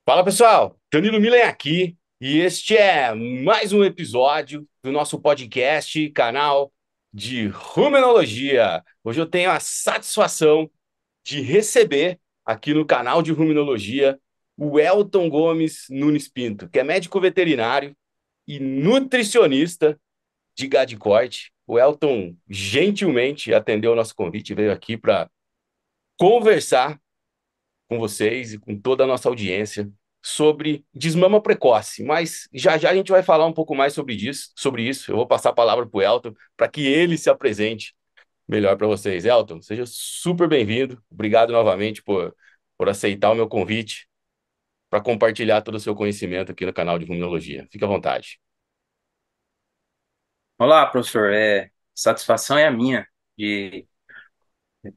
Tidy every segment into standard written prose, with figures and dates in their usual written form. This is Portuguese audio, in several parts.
Fala pessoal, Danilo Milen aqui e este é mais um episódio do nosso podcast, canal de Rumenologia. Hoje eu tenho a satisfação de receber aqui no canal de Rumenologia o Elton Gomes Nunes Pinto, que é médico veterinário e nutricionista de gado de corte. O Elton gentilmente atendeu o nosso convite, veio aqui para conversar com vocês e com toda a nossa audiência sobre desmama precoce, mas já já a gente vai falar um pouco mais sobre isso. Eu vou passar a palavra para o Elton para que ele se apresente melhor para vocês. Elton, seja super bem-vindo. Obrigado novamente por aceitar o meu convite para compartilhar todo o seu conhecimento aqui no canal de Ruminologia. Fique à vontade. Olá, professor. Satisfação é a minha de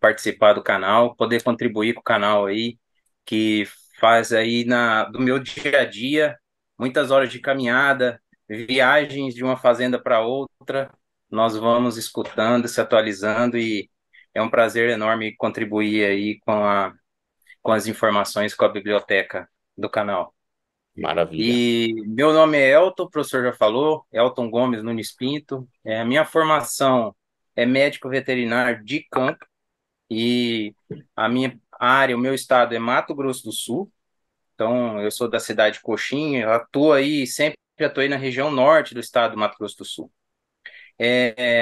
participar do canal, poder contribuir com o canal aí, que faz aí do meu dia a dia, muitas horas de caminhada, viagens de uma fazenda para outra. Nós vamos escutando, se atualizando e é um prazer enorme contribuir aí com as informações com a biblioteca do canal. Maravilha. E meu nome é Elton, o professor já falou, Elton Gomes Nunes Pinto. A minha formação é médico veterinário de campo e a minha área, o meu estado é Mato Grosso do Sul. Então, eu sou da cidade de Coxinha, eu atuo aí, sempre atuei na região norte do estado do Mato Grosso do Sul.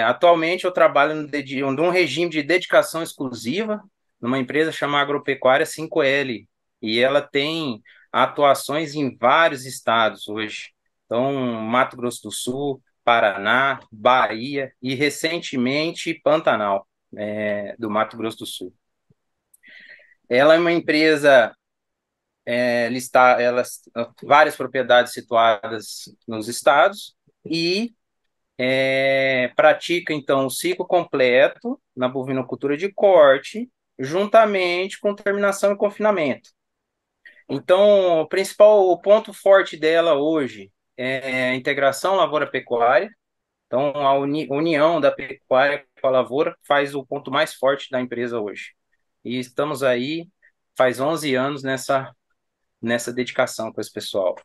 Atualmente eu trabalho num regime de dedicação exclusiva numa empresa chamada Agropecuária 5L e ela tem atuações em vários estados hoje. Então, Mato Grosso do Sul, Paraná, Bahia e recentemente Pantanal, do Mato Grosso do Sul. Ela é uma empresa várias propriedades situadas nos estados e pratica, então, o ciclo completo na bovinocultura de corte, juntamente com terminação e confinamento. Então, o ponto forte dela hoje é a integração lavoura-pecuária. Então, união da pecuária com a lavoura faz o ponto mais forte da empresa hoje. E estamos aí, faz 11 anos nessa dedicação com esse pessoal.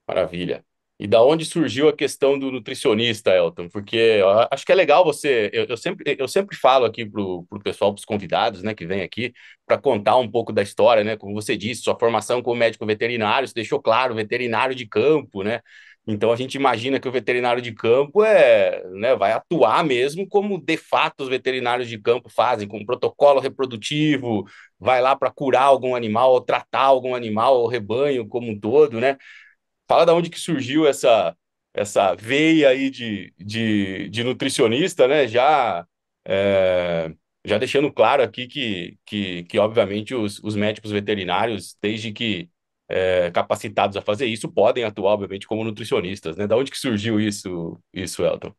Maravilha. E da onde surgiu a questão do nutricionista, Elton? Porque eu acho que é legal você. Eu sempre falo aqui pro pessoal, para os convidados, né, que vem aqui, para contar um pouco da história, né? Como você disse, sua formação como médico veterinário, você deixou claro, veterinário de campo, né? Então a gente imagina que o veterinário de campo né, vai atuar mesmo como de fato os veterinários de campo fazem, com protocolo reprodutivo, vai lá para curar algum animal, ou tratar algum animal, o rebanho como um todo, né? Fala da onde que surgiu essa veia aí de nutricionista, né? É, já deixando claro aqui que obviamente, os médicos veterinários, desde que capacitados a fazer isso, podem atuar, obviamente, como nutricionistas, né? Da onde que surgiu isso, Elton?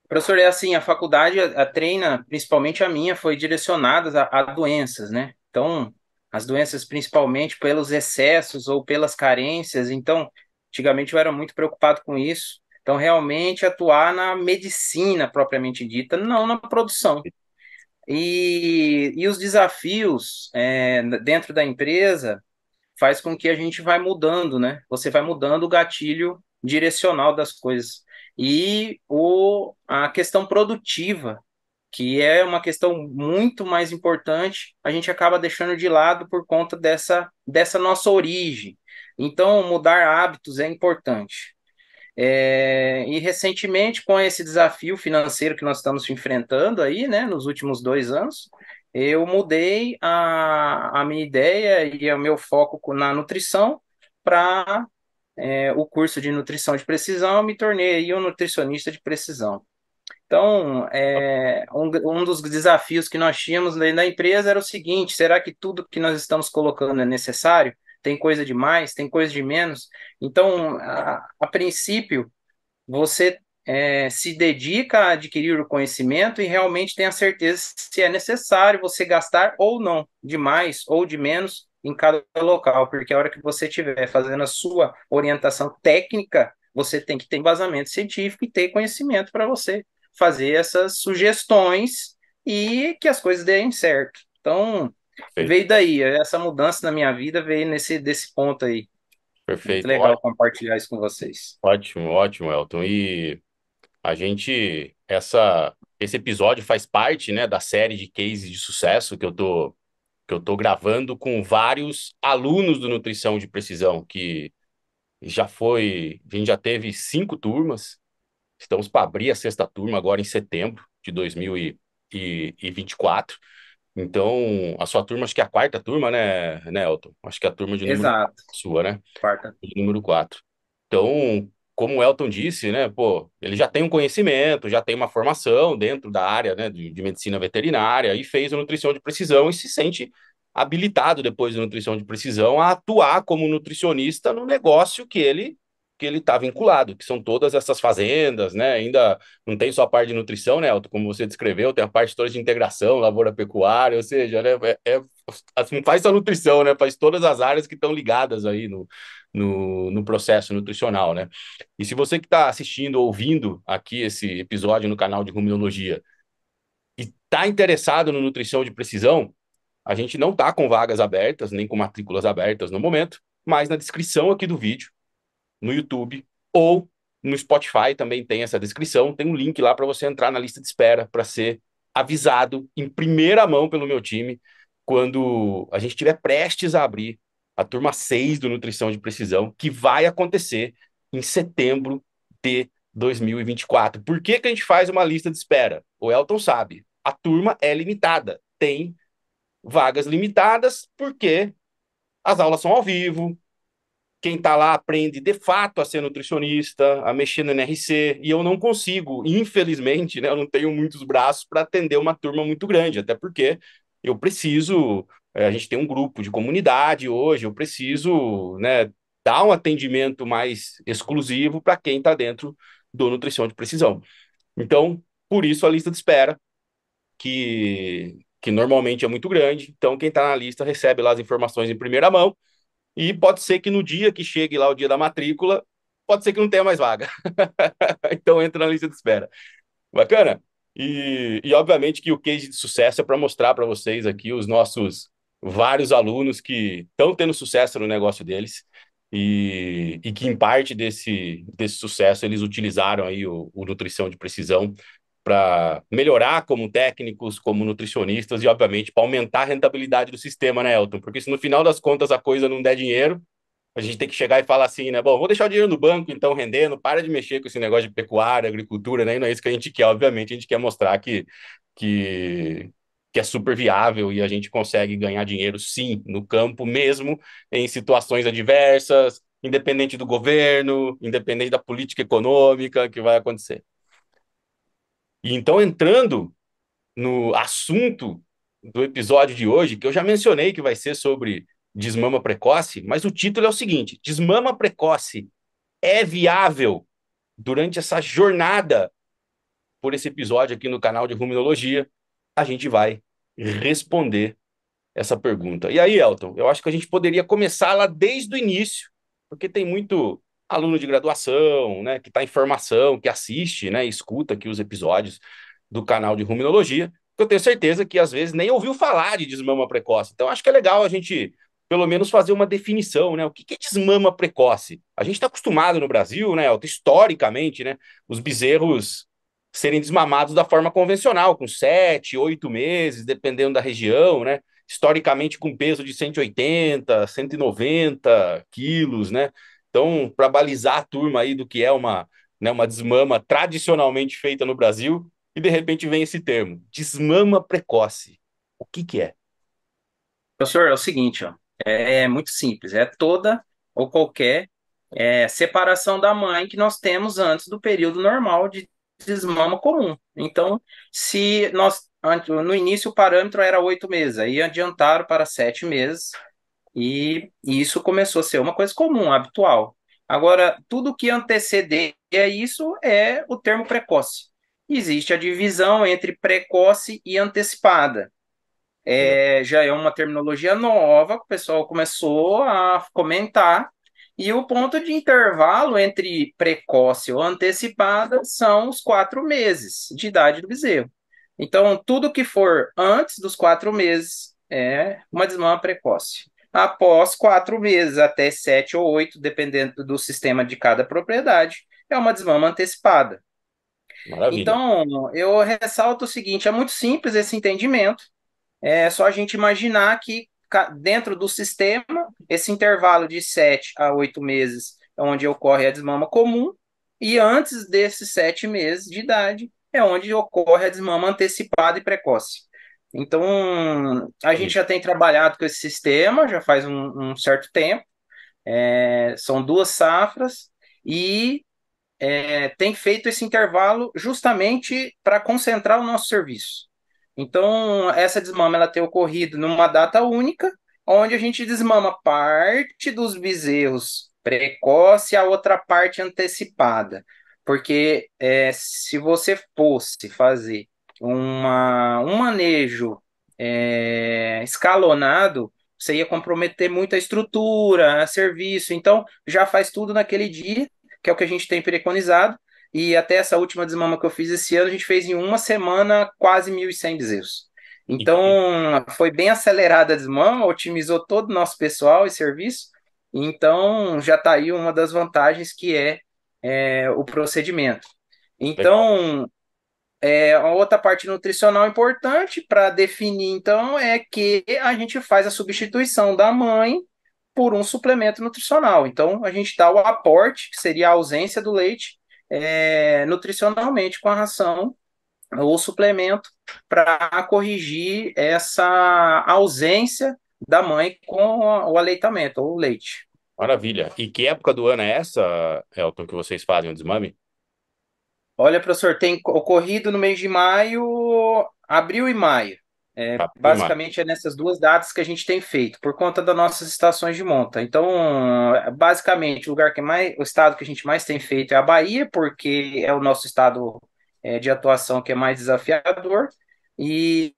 Professor, é assim, a faculdade, a treina, principalmente a minha, foi direcionada a doenças, né? Então, as doenças principalmente pelos excessos ou pelas carências. Então, antigamente eu era muito preocupado com isso. Então, realmente atuar na medicina propriamente dita, não na produção. E os desafios dentro da empresa faz com que a gente vai mudando, né? Você vai mudando o gatilho direcional das coisas. A questão produtiva, que é uma questão muito mais importante, a gente acaba deixando de lado por conta dessa nossa origem. Então, mudar hábitos é importante. E recentemente, com esse desafio financeiro que nós estamos enfrentando aí, né, nos últimos 2 anos, eu mudei a minha ideia e o meu foco na nutrição para o curso de nutrição de precisão, eu me tornei aí um nutricionista de precisão. Então, um dos desafios que nós tínhamos na empresa era o seguinte: será que tudo que nós estamos colocando é necessário? Tem coisa de mais, tem coisa de menos? Então, a princípio, você se dedica a adquirir o conhecimento e realmente tem a certeza se é necessário você gastar ou não, de mais ou de menos em cada local, porque a hora que você estiver fazendo a sua orientação técnica, você tem que ter embasamento científico e ter conhecimento para você fazer essas sugestões e que as coisas deem certo. Então, Perfeito, veio daí, essa mudança na minha vida veio desse ponto aí. Muito perfeito. legal compartilhar isso com vocês. Ótimo, ótimo, Elton. E a gente, esse episódio faz parte, né, da série de cases de sucesso que eu tô gravando com vários alunos do Nutrição de Precisão, que a gente já teve 5 turmas, estamos para abrir a 6ª turma agora em setembro de 2024. Então, a sua turma, acho que é a 4ª turma, né, Elton? Acho que é a turma de número Exato. sua, né? Quarta. De número 4. Então, como o Elton disse, né, pô, ele já tem um conhecimento, já tem uma formação dentro da área, né, de medicina veterinária e fez a nutrição de precisão e se sente habilitado depois da nutrição de precisão a atuar como nutricionista no negócio que ele está vinculado, que são todas essas fazendas, né? Ainda não tem só a parte de nutrição, né, Elton, como você descreveu, tem a parte toda de integração, lavoura-pecuária, ou seja, né, assim, faz só nutrição, né? Faz todas as áreas que estão ligadas aí no processo nutricional, né? E se você que está assistindo, ouvindo aqui esse episódio no canal de Ruminologia e está interessado no nutrição de precisão, a gente não está com vagas abertas, nem com matrículas abertas no momento, mas na descrição aqui do vídeo, no YouTube ou no Spotify também tem essa descrição, tem um link lá para você entrar na lista de espera para ser avisado em primeira mão pelo meu time quando a gente estiver prestes a abrir a turma 6 do Nutrição de Precisão, que vai acontecer em setembro de 2024. Por que que a gente faz uma lista de espera? O Elton sabe, a turma é limitada, tem vagas limitadas porque as aulas são ao vivo, quem está lá aprende de fato a ser nutricionista, a mexer no NRC, e eu não consigo, infelizmente, né, eu não tenho muitos braços para atender uma turma muito grande, até porque eu preciso, a gente tem um grupo de comunidade hoje, eu preciso, né, dar um atendimento mais exclusivo para quem está dentro do nutrição de precisão. Então, por isso a lista de espera, que normalmente é muito grande, então quem está na lista recebe lá as informações em primeira mão, e pode ser que no dia que chegue lá o dia da matrícula, pode ser que não tenha mais vaga. Então entra na lista de espera. Bacana? Obviamente que o case de sucesso é para mostrar para vocês aqui os nossos vários alunos que estão tendo sucesso no negócio deles e que em parte desse sucesso eles utilizaram aí o nutrição de precisão para melhorar como técnicos, como nutricionistas e, obviamente, para aumentar a rentabilidade do sistema, né, Elton? Porque se no final das contas a coisa não der dinheiro, a gente tem que chegar e falar assim, né? Bom, vou deixar o dinheiro no banco, então, rendendo, para de mexer com esse negócio de pecuária, agricultura, né? E não é isso que a gente quer, obviamente, a gente quer mostrar que, que é super viável e a gente consegue ganhar dinheiro, sim, no campo mesmo, em situações adversas, independente do governo, independente da política econômica que vai acontecer. E então, entrando no assunto do episódio de hoje, que eu já mencionei que vai ser sobre desmama precoce, mas o título é o seguinte: desmama precoce é viável? Durante essa jornada por esse episódio aqui no canal de Ruminologia, a gente vai responder essa pergunta. E aí, Elton, eu acho que a gente poderia começar lá desde o início, porque tem muito aluno de graduação, né, que está em formação, que assiste, né, escuta aqui os episódios do canal de Ruminologia, que eu tenho certeza que às vezes nem ouviu falar de desmama precoce. Então, acho que é legal a gente, pelo menos, fazer uma definição, né? O que é desmama precoce? A gente está acostumado no Brasil, né, Elton, historicamente, né, os bezerros serem desmamados da forma convencional, com 7, 8 meses, dependendo da região, né? Historicamente com peso de 180, 190 quilos, né? Então, para balizar a turma aí do que é uma desmama tradicionalmente feita no Brasil, e de repente vem esse termo, desmama precoce. O que que é? Professor, é o seguinte, ó, é muito simples, é toda ou qualquer separação da mãe que nós temos antes do período normal de desmama comum. Então, se nós no início o parâmetro era 8 meses, aí adiantaram para 7 meses e isso começou a ser uma coisa comum, habitual. Agora, tudo que antecedia isso é o termo precoce. Existe a divisão entre precoce e antecipada. Já é uma terminologia nova que o pessoal começou a comentar, e o ponto de intervalo entre precoce ou antecipada são os 4 meses de idade do bezerro. Então, tudo que for antes dos 4 meses é uma desmama precoce. Após 4 meses, até 7 ou 8, dependendo do sistema de cada propriedade, é uma desmama antecipada. Maravilha. Então, eu ressalto o seguinte: é muito simples esse entendimento. É só a gente imaginar que dentro do sistema, esse intervalo de 7 a 8 meses é onde ocorre a desmama comum, e antes desses 7 meses de idade é onde ocorre a desmama antecipada e precoce. Então, a gente Maravilha. já tem trabalhado com esse sistema já faz um certo tempo, são 2 safras, e tem feito esse intervalo justamente para concentrar o nosso serviço. Então, essa desmama ela tem ocorrido numa data única, onde a gente desmama parte dos bezerros precoce e a outra parte antecipada. Porque se você fosse fazer um manejo escalonado, você ia comprometer muito a estrutura, a serviço. Então, já faz tudo naquele dia, que é o que a gente tem preconizado. E até essa última desmama que eu fiz esse ano, a gente fez em uma semana quase 1.100 bezerros. E, Então, foi bem acelerada a desmama, otimizou todo o nosso pessoal e serviço. Então, já está aí uma das vantagens que é o procedimento. legal. Então, a outra parte nutricional importante para definir, então, é que a gente faz a substituição da mãe por um suplemento nutricional. Então, a gente dá o aporte, que seria a ausência do leite, nutricionalmente com a ração ou suplemento para corrigir essa ausência da mãe com o aleitamento ou o leite. Maravilha. E que época do ano é essa, Elton, que vocês fazem o desmame? Olha, professor, tem ocorrido no mês de maio, abril e maio. Abril e maio. Basicamente é nessas 2 datas que a gente tem feito, por conta das nossas estações de monta. Então, basicamente, o estado que a gente mais tem feito é a Bahia, porque é o nosso estado de atuação que é mais desafiador. E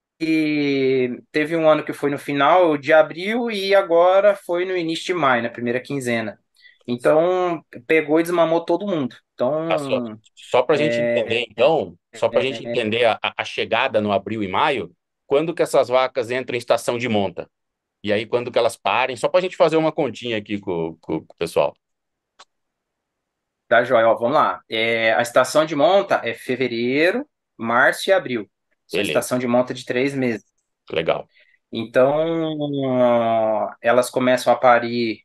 teve um ano que foi no final de abril e agora foi no início de maio, na primeira quinzena. Então, pegou e desmamou todo mundo. Ah, só, Então, só para a gente entender, então, só para a gente entender a chegada no abril e maio, quando que essas vacas entram em estação de monta? E aí, quando que elas parem? Só para a gente fazer uma continha aqui com o pessoal. tá, joia? Ó, vamos lá. A estação de monta é fevereiro, março e abril. São Beleza, estação de monta de 3 meses. legal. Então, elas começam a parir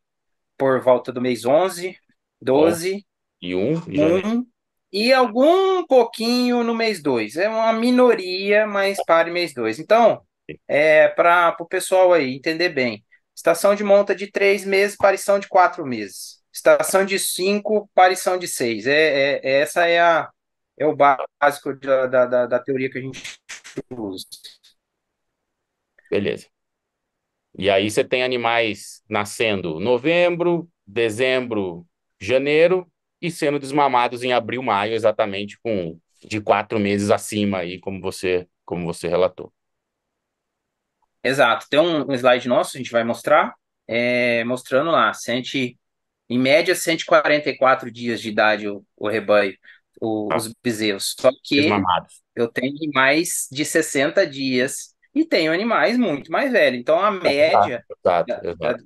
por volta do mês 11, 11 12, e 1 de janeiro. 1 e algum pouquinho no mês 2. É uma minoria, mas pare mês 2. Então, para o pessoal aí entender bem, estação de monta de 3 meses, parição de 4 meses. Estação de 5, parição de 6. Essa é o básico da teoria que a gente usa. Beleza. E aí você tem animais nascendo novembro, dezembro, janeiro e sendo desmamados em abril, maio, exatamente com de 4 meses acima aí, como você relatou. Exato. Tem um slide nosso, a gente vai mostrar, mostrando lá, em média, 144 dias de idade o rebanho, Tá? os bezerros. Só que Desmamados. eu tenho mais de 60 dias e tenho animais muito mais velhos. Então, a Exato, média exato, da, da, exato.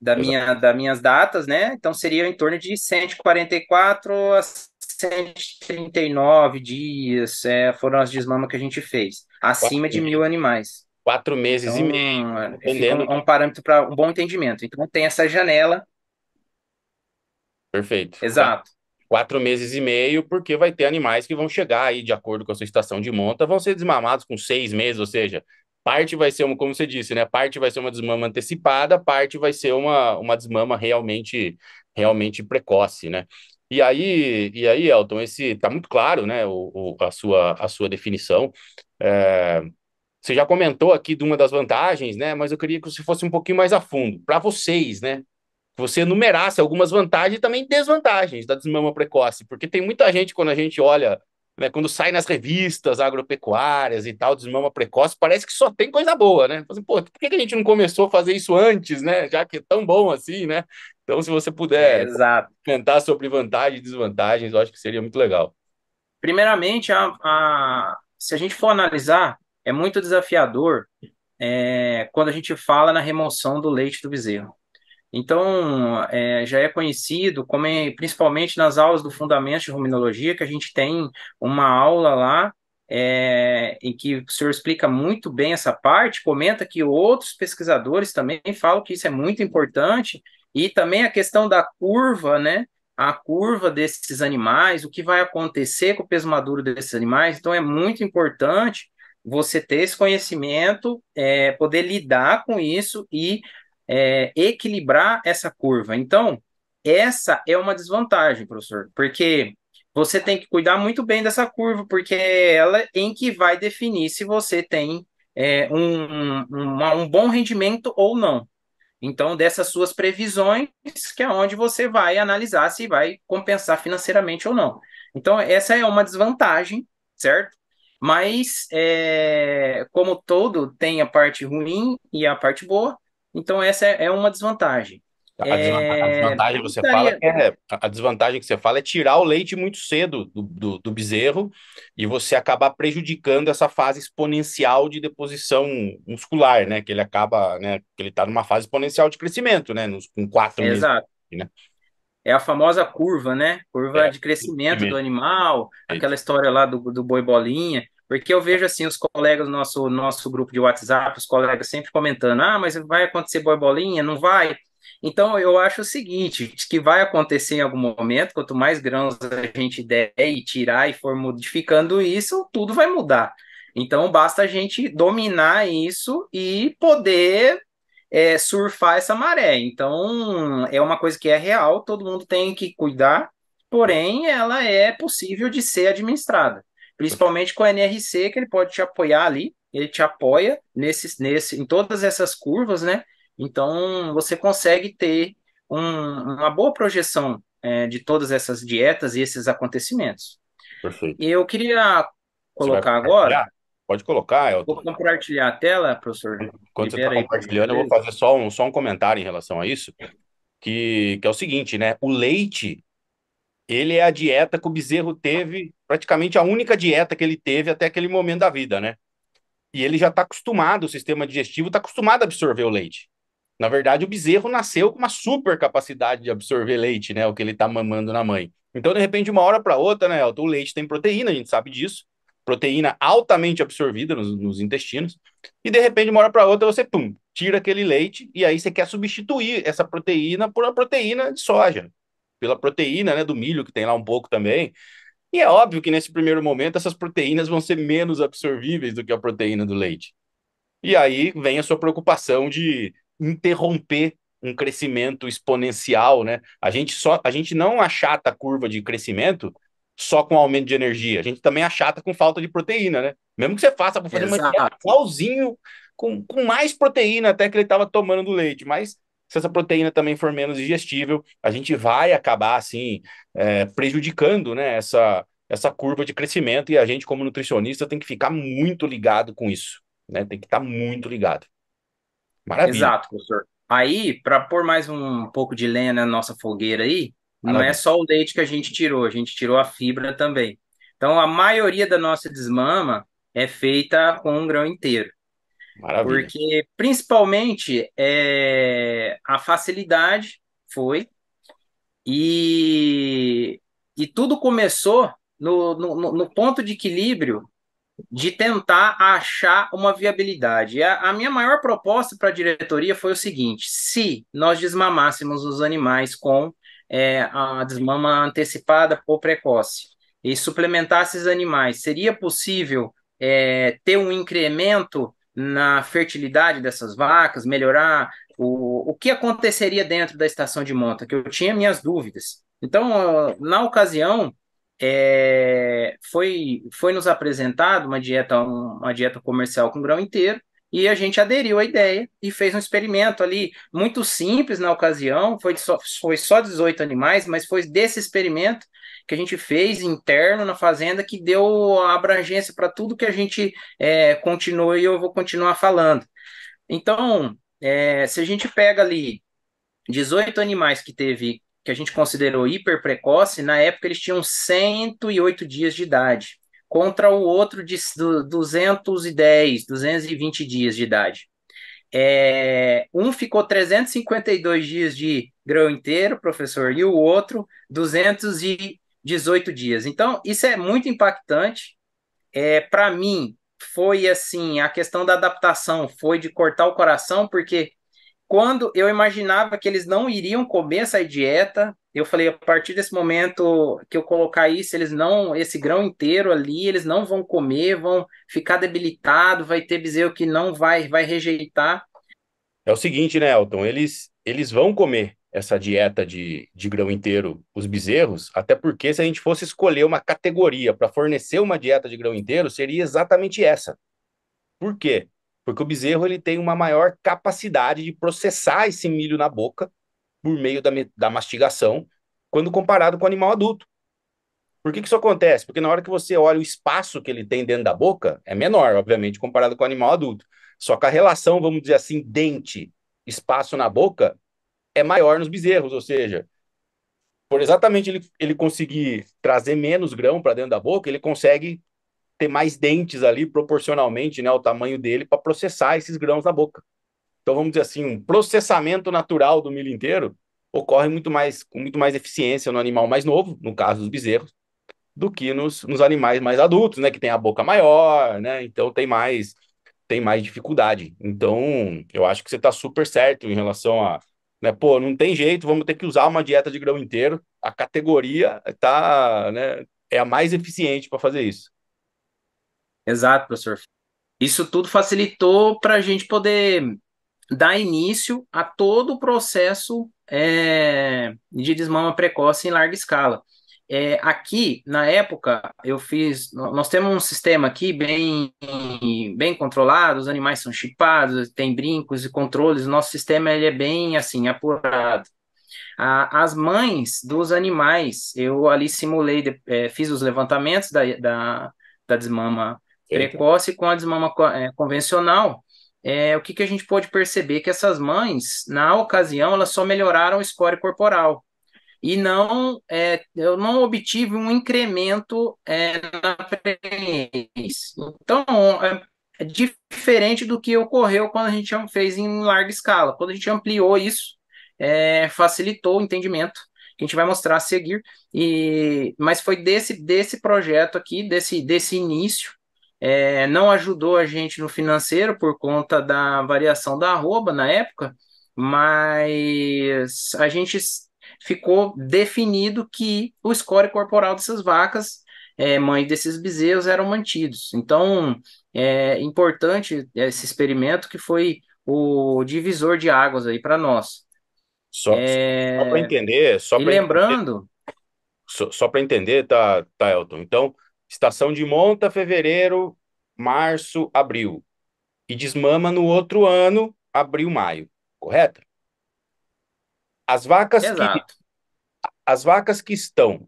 das minhas datas, né? Então, seria em torno de 144 a 139 dias, foram as desmamas que a gente fez, acima Quatro de 1.000 meses. animais. 4 meses e Então, meio, fica dependendo. um parâmetro para um bom entendimento. Então, tem essa janela. Perfeito. Exato. 4 meses e meio, porque vai ter animais que vão chegar aí, de acordo com a sua estação de monta, vão ser desmamados com 6 meses, ou seja, parte vai ser uma, como você disse, né? Parte vai ser uma desmama antecipada, parte vai ser uma desmama realmente precoce, né? E aí, Elton, esse tá muito claro, né? A sua definição. É, você já comentou aqui de uma das vantagens, né? Mas eu queria que você fosse um pouquinho mais a fundo, para vocês, né? Que você enumerasse algumas vantagens e também desvantagens da desmama precoce, porque tem muita gente, quando a gente olha, né, quando sai nas revistas agropecuárias e tal, desmama precoce, parece que só tem coisa boa, né? Assim, pô, por que que a gente não começou a fazer isso antes, né? Já que é tão bom assim, né? Então, se você puder Exato. comentar sobre vantagens e desvantagens, eu acho que seria muito legal. Primeiramente, se a gente for analisar, é muito desafiador quando a gente fala na remoção do leite do bezerro. Então, já é conhecido, principalmente nas aulas do Fundamentos de Ruminologia, que a gente tem uma aula lá, em que o senhor explica muito bem essa parte, comenta que outros pesquisadores também falam que isso é muito importante, e também a questão da curva, né? A curva desses animais, o que vai acontecer com o peso maduro desses animais. Então, é muito importante você ter esse conhecimento, poder lidar com isso e equilibrar essa curva. Então, essa é uma desvantagem, professor, porque você tem que cuidar muito bem dessa curva, porque é ela em que vai definir se você tem um bom rendimento ou não. Então, dessas suas previsões, que é onde você vai analisar se vai compensar financeiramente ou não. Então, essa é uma desvantagem, certo? Mas, como todo, tem a parte ruim e a parte boa. Então, essa é uma desvantagem. A desvantagem que você fala Gostaria. a desvantagem que você fala é tirar o leite muito cedo do bezerro e você acabar prejudicando essa fase exponencial de deposição muscular, né? Que ele acaba, né? Que ele está numa fase exponencial de crescimento, né? Com 4 meses, Exato. né? É a famosa curva, né? Curva É, de crescimento do crescimento. animal, aquela história lá do boi bolinha. Porque eu vejo assim os colegas do nosso grupo de WhatsApp, os colegas sempre comentando: ah, mas vai acontecer boi bolinha? Não vai? Então eu acho o seguinte: que vai acontecer em algum momento, quanto mais grãos a gente der e tirar e for modificando isso, tudo vai mudar. Então basta a gente dominar isso e poder surfar essa maré. Então, é uma coisa que é real, todo mundo tem que cuidar, porém, ela é possível de ser administrada, principalmente com o NRC, que ele pode te apoiar ali, ele te apoia em todas essas curvas, né? Então, você consegue ter uma boa projeção, de todas essas dietas e esses acontecimentos. Perfeito. E eu queria Você vai colocar agora, compartilhar? Pode colocar, vou Elton. compartilhar a tela, professor. Quando você está Libera aí, por compartilhando, eu vou gentileza. fazer só um comentário em relação a isso, que é o seguinte, né? O leite, ele é a dieta que o bezerro teve, praticamente a única dieta que ele teve até aquele momento da vida, né? E ele já está acostumado, o sistema digestivo está acostumado a absorver o leite. Na verdade, o bezerro nasceu com uma super capacidade de absorver leite, né? O que ele está mamando na mãe. Então, de repente, de uma hora para outra, né, Elton, o leite tem proteína, a gente sabe disso. Proteína altamente absorvida nos intestinos. E, de repente, de uma hora para outra, você, pum, tira aquele leite e aí você quer substituir essa proteína por uma proteína de soja. Pela proteína, né, do milho, que tem lá um pouco também. E é óbvio que nesse primeiro momento essas proteínas vão ser menos absorvíveis do que a proteína do leite. E aí vem a sua preocupação de interromper um crescimento exponencial, né? A gente não achata a curva de crescimento só com aumento de energia, a gente também achata com falta de proteína, né? Mesmo que você faça para fazer uma dieta Exato. igualzinho, com mais proteína até que ele estava tomando do leite, mas se essa proteína também for menos digestível, a gente vai acabar assim prejudicando, né, essa curva de crescimento e a gente como nutricionista tem que ficar muito ligado com isso, né? Tem que estar muito ligado. Maravilha, Exato, professor. Aí, para pôr mais um pouco de lenha na nossa fogueira aí, não é maravilha, só o leite que a gente tirou a fibra também. Então, a maioria da nossa desmama é feita com um grão inteiro, maravilha. porque principalmente a facilidade foi e, e tudo começou no ponto de equilíbrio de tentar achar uma viabilidade. A minha maior proposta para a diretoria foi o seguinte: se nós desmamássemos os animais com a desmama antecipada ou precoce e suplementasse esses animais, seria possível ter um incremento na fertilidade dessas vacas, melhorar o que aconteceria dentro da estação de monta, que eu tinha minhas dúvidas. Então, na ocasião, foi nos apresentado uma dieta comercial com grão inteiro, e a gente aderiu à ideia e fez um experimento ali, muito simples na ocasião, foi só 18 animais, mas foi desse experimento que a gente fez interno na fazenda que deu a abrangência para tudo que a gente continua e eu vou continuar falando. Então, se a gente pega ali 18 animais que a gente considerou hiper precoce, na época eles tinham 108 dias de idade, contra o outro de 210, 220 dias de idade. Um ficou 352 dias de grão inteiro, professor, e o outro 218 dias. Então, isso é muito impactante. Para mim, foi assim, a questão da adaptação foi de cortar o coração, porque quando eu imaginava que eles não iriam comer essa dieta, eu falei, a partir desse momento que eu colocar isso, eles não, esse grão inteiro ali, eles não vão comer, vão ficar debilitados, vai ter bezerro que não vai rejeitar. É o seguinte, né, Elton? Eles vão comer essa dieta de grão inteiro, os bezerros, até porque se a gente fosse escolher uma categoria para fornecer uma dieta de grão inteiro, seria exatamente essa. Por quê? Porque o bezerro ele tem uma maior capacidade de processar esse milho na boca por meio da mastigação, quando comparado com o animal adulto. Por que que isso acontece? Porque na hora que você olha o espaço que ele tem dentro da boca, é menor, obviamente, comparado com o animal adulto. Só que a relação, vamos dizer assim, dente, espaço na boca, é maior nos bezerros, ou seja, por exatamente ele conseguir trazer menos grão para dentro da boca, ele consegue ter mais dentes ali, proporcionalmente, né, ao tamanho dele, para processar esses grãos na boca. Então, vamos dizer assim, um processamento natural do milho inteiro ocorre com muito mais eficiência no animal mais novo, no caso dos bezerros, do que nos animais mais adultos, né, que tem a boca maior, né, então tem mais dificuldade. Então, eu acho que você está super certo em relação a, né, pô, não tem jeito, vamos ter que usar uma dieta de grão inteiro. A categoria tá, né, é a mais eficiente para fazer isso. Exato, professor. Isso tudo facilitou para a gente poder dar início a todo o processo de desmama precoce em larga escala. Aqui, na época, nós temos um sistema aqui bem controlado, os animais são chipados, tem brincos e controles, o nosso sistema ele é bem, assim, apurado. As mães dos animais, eu ali simulei, fiz os levantamentos da desmama Perfeito. precoce com a desmama convencional. O que a gente pode perceber? Que essas mães, na ocasião, elas só melhoraram o score corporal. E não, eu não obtive um incremento na prenhez. Então, é diferente do que ocorreu quando a gente fez em larga escala. Quando a gente ampliou isso, facilitou o entendimento, que a gente vai mostrar a seguir. Mas foi desse projeto aqui, desse início, não ajudou a gente no financeiro por conta da variação da arroba na época, mas a gente ficou definido que o score corporal dessas vacas, mãe desses bezerros, eram mantidos. Então, é importante esse experimento que foi o divisor de águas aí para nós. Só para entender, E lembrando, só para entender, tá, Elton. Então, estação de monta, fevereiro, março, abril. E desmama no outro ano, abril, maio. Correto? As vacas que, exato, as vacas que estão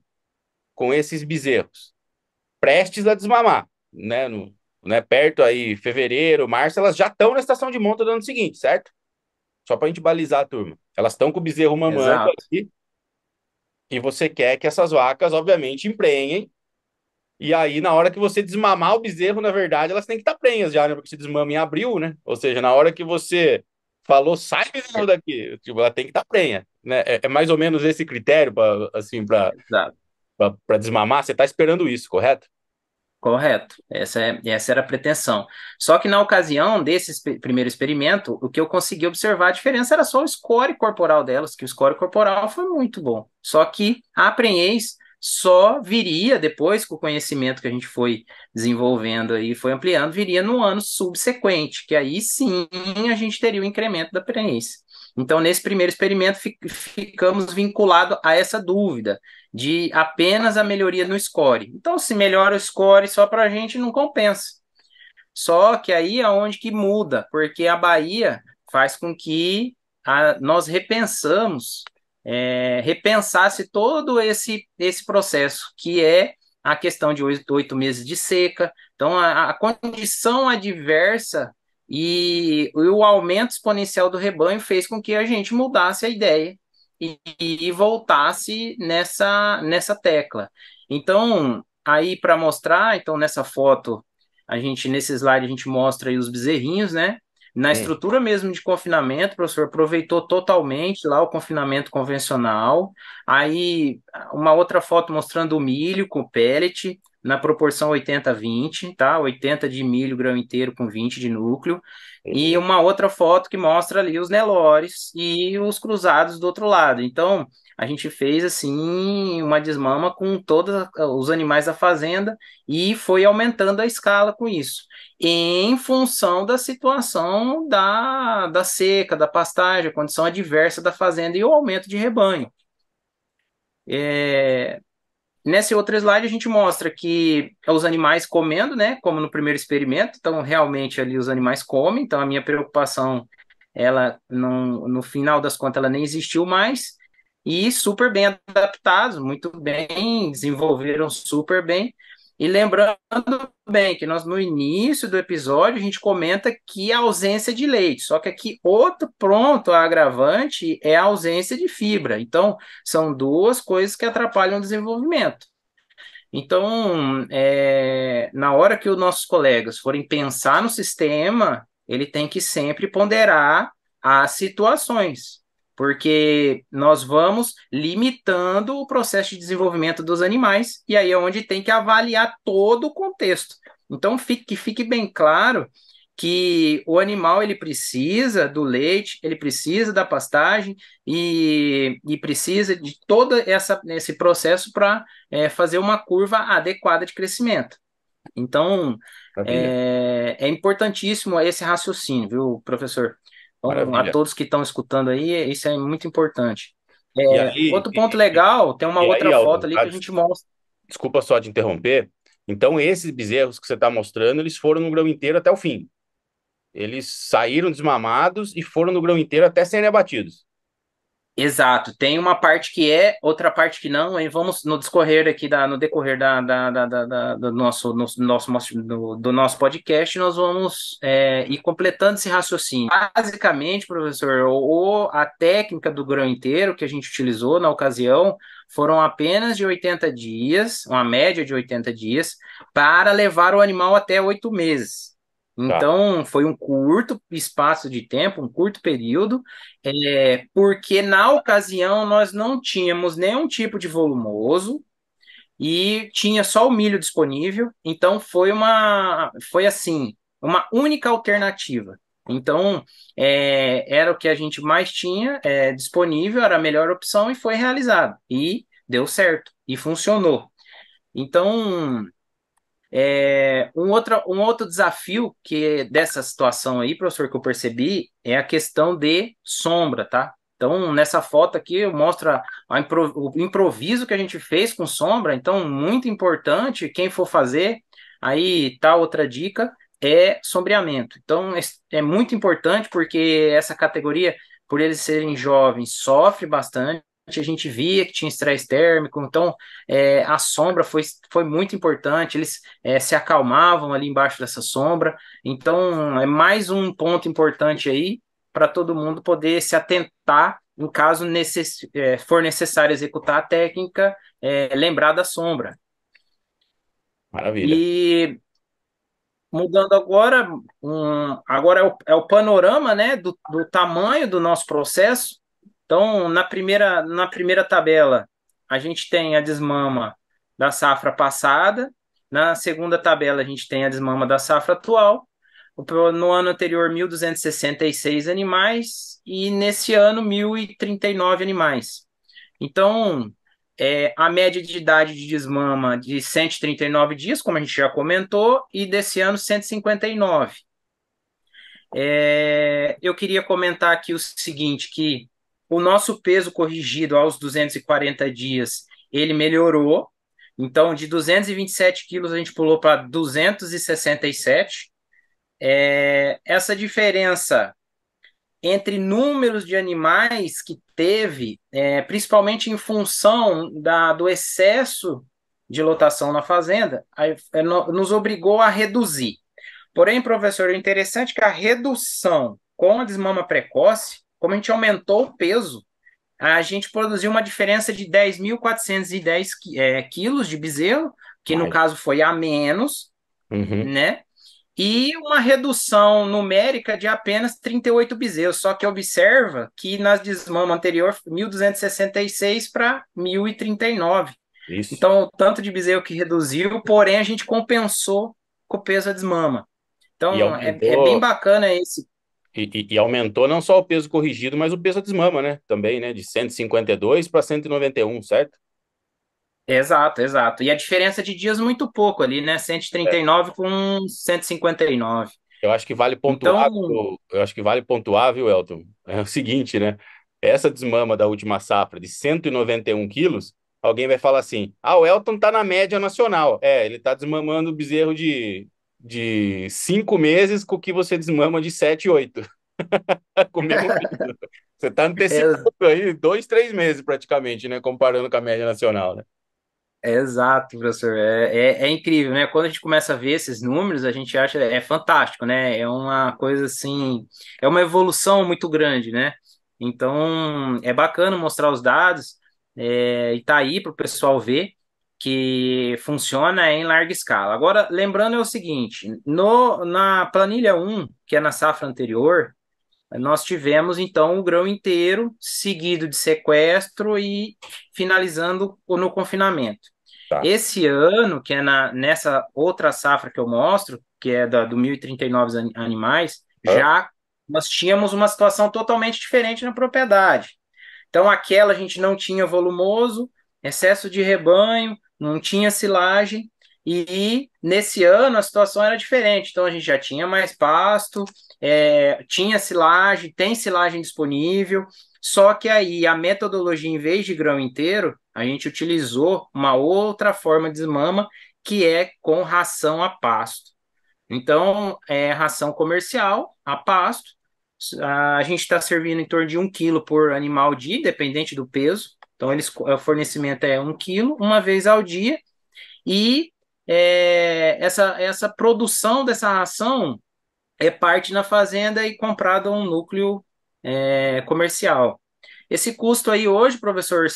com esses bezerros prestes a desmamar, né, né, perto aí, fevereiro, março, elas já estão na estação de monta do ano seguinte, certo? Só para a gente balizar a turma. Elas estão com o bezerro mamando exato, aqui e você quer que essas vacas, obviamente, emprenhem. E aí, na hora que você desmamar o bezerro, na verdade, elas têm que estar prenhas já, né? Porque você desmama em abril, né? Ou seja, na hora que você falou, sai bezerro daqui, tipo, ela tem que estar prenha, né? É mais ou menos esse critério para assim, exato. para desmamar. Você está esperando isso, correto? Correto, essa era a pretensão. Só que na ocasião desse primeiro experimento, o que eu consegui observar a diferença era só o score corporal delas, que o score corporal foi muito bom. Só que a prenhez só viria depois, com o conhecimento que a gente foi desenvolvendo e foi ampliando, viria no ano subsequente, que aí sim a gente teria o incremento da prenhez. Então, nesse primeiro experimento, ficamos vinculados a essa dúvida de apenas a melhoria no score. Então, se melhora o score só para a gente, não compensa. Só que aí é onde que muda, porque a Bahia faz com que nós repensasse todo esse processo, que é a questão de 8 meses de seca. Então, a condição adversa e o aumento exponencial do rebanho fez com que a gente mudasse a ideia e voltasse nessa tecla. Então, aí para mostrar, então nessa foto, nesse slide a gente mostra aí os bezerrinhos, né? Na estrutura mesmo de confinamento, o professor aproveitou totalmente lá o confinamento convencional. Aí, uma outra foto mostrando o milho com pellet, na proporção 80-20, tá? 80 de milho grão inteiro com 20 de núcleo. E Beleza. uma outra foto que mostra ali os Nelores e os cruzados do outro lado. Então, a gente fez assim uma desmama com todos os animais da fazenda e foi aumentando a escala com isso, em função da situação da seca, da pastagem, a condição adversa da fazenda e o aumento de rebanho. É, Nesse outro slide a gente mostra que os animais comendo, né, como no primeiro experimento, então realmente ali os animais comem, então a minha preocupação, ela não, no final das contas ela nem existiu mais, e super bem adaptados, muito bem, desenvolveram super bem, e lembrando bem que nós no início do episódio a gente comenta que a ausência de leite, só que aqui outro pronto agravante é a ausência de fibra, então são duas coisas que atrapalham o desenvolvimento. Então, na hora que os nossos colegas forem pensar no sistema, ele tem que sempre ponderar as situações, porque nós vamos limitando o processo de desenvolvimento dos animais, e aí é onde tem que avaliar todo o contexto. Então, que fique bem claro que o animal ele precisa do leite, ele precisa da pastagem e precisa de todo esse processo para fazer uma curva adequada de crescimento. Então, Maravilha. é importantíssimo esse raciocínio, viu, professor? Então, a Maravilha. todos que estão escutando aí, isso é muito importante. E aí, Outro ponto legal, tem uma e aí, outra foto Elton, ali que a gente mostra. desculpa só te interromper. Então, esses bezerros que você está mostrando, eles foram no grão inteiro até o fim. Eles saíram desmamados e foram no grão inteiro até serem abatidos. Exato, tem uma parte que é, outra parte que não, e vamos no discorrer aqui, no decorrer do do nosso podcast, nós vamos ir completando esse raciocínio. Basicamente, professor, a técnica do grão inteiro que a gente utilizou na ocasião foram apenas de 80 dias, uma média de 80 dias, para levar o animal até 8 meses. Tá. Então, foi um curto espaço de tempo, um curto período, porque na ocasião nós não tínhamos nenhum tipo de volumoso e tinha só o milho disponível, então foi assim, uma única alternativa. Então, era o que a gente mais tinha disponível, era a melhor opção e foi realizado. E deu certo, e funcionou. Então, um outro desafio que dessa situação aí, professor, que eu percebi, é a questão de sombra, tá? Então, nessa foto aqui, eu mostro o improviso que a gente fez com sombra. Então, muito importante, quem for fazer, aí tá outra dica, é sombreamento. Então, é muito importante porque essa categoria, por eles serem jovens, sofre bastante. A gente via que tinha estresse térmico, então a sombra foi muito importante. Eles se acalmavam ali embaixo dessa sombra. Então, é mais um ponto importante aí para todo mundo poder se atentar em caso for necessário executar a técnica, lembrar da sombra. Maravilha. E mudando agora, agora é o panorama, né, do tamanho do nosso processo. Então, na primeira tabela, a gente tem a desmama da safra passada. Na segunda tabela, a gente tem a desmama da safra atual. No ano anterior, 1.266 animais. E nesse ano, 1.039 animais. Então, a média de idade de desmama de 139 dias, como a gente já comentou, e desse ano, 159. Eu queria comentar aqui o seguinte, que o nosso peso corrigido aos 240 dias, ele melhorou. Então, de 227 quilos, a gente pulou para 267. Essa diferença entre números de animais que teve, principalmente em função do excesso de lotação na fazenda, nos obrigou a reduzir. Porém, professor, é interessante que a redução com a desmama precoce, como a gente aumentou o peso, a gente produziu uma diferença de 10.410 quilos de bezerro, que no Mais. caso foi a menos, Uhum. né? e uma redução numérica de apenas 38 bezerros. Só que observa que nas desmama anterior, 1.266 para 1.039. Isso. Então, o tanto de bezerro que reduziu, porém a gente compensou com o peso da desmama. E Então, é bem aumentou, bacana esse. e aumentou não só o peso corrigido, mas o peso da desmama, né? Também, né? De 152 para 191, certo? Exato, exato. E a diferença de dias muito pouco ali, né? 139 com 159. Eu acho que vale Então, pontuar, eu acho que vale pontuar, viu, Elton? É o seguinte, né? Essa desmama da última safra de 191 quilos, alguém vai falar assim: ah, o Elton tá na média nacional. É, ele tá desmamando bezerro de 5 meses com o que você desmama de 7, 8, com o mesmo peso. Você tá antecipando aí 2, 3 meses praticamente, né? Comparando com a média nacional, né? exato, professor. É incrível, né? Quando a gente começa a ver esses números, a gente acha fantástico, né? É uma coisa assim, é uma evolução muito grande, né? Então, é bacana mostrar os dados e tá aí para o pessoal ver que funciona em larga escala. Agora, lembrando é o seguinte, na planilha um que é na safra anterior, nós tivemos então o grão inteiro, seguido de sequestro e finalizando no confinamento. Tá. Esse ano, que é nessa outra safra que eu mostro, que é do 1.039 animais, Hã? já nós tínhamos uma situação totalmente diferente na propriedade. Então, aquela a gente não tinha volumoso, excesso de rebanho, não tinha silagem, e nesse ano a situação era diferente. Então, a gente já tinha mais pasto, tinha silagem, tem silagem disponível, só que aí a metodologia, em vez de grão inteiro, a gente utilizou uma outra forma de desmama, que é com ração a pasto. Então, é ração comercial a pasto. A gente está servindo em torno de 1 quilo por animal dia, independente do peso. Então, o fornecimento é 1 quilo, uma vez ao dia. E essa produção dessa ração é parte na fazenda e comprado a um núcleo comercial. Esse custo aí hoje, professor,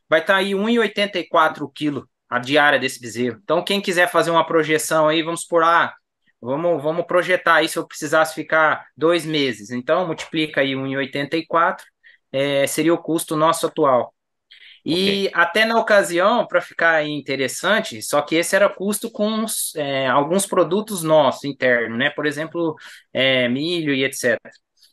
vai estar aí 1,84 o quilo a diária desse bezerro. Então, quem quiser fazer uma projeção aí, vamos por vamos projetar aí se eu precisasse ficar 2 meses. Então, multiplica aí 1,84, seria o custo nosso atual. Ok. E até na ocasião, para ficar interessante, só que esse era custo com alguns produtos nossos internos, né? Por exemplo, milho e etc.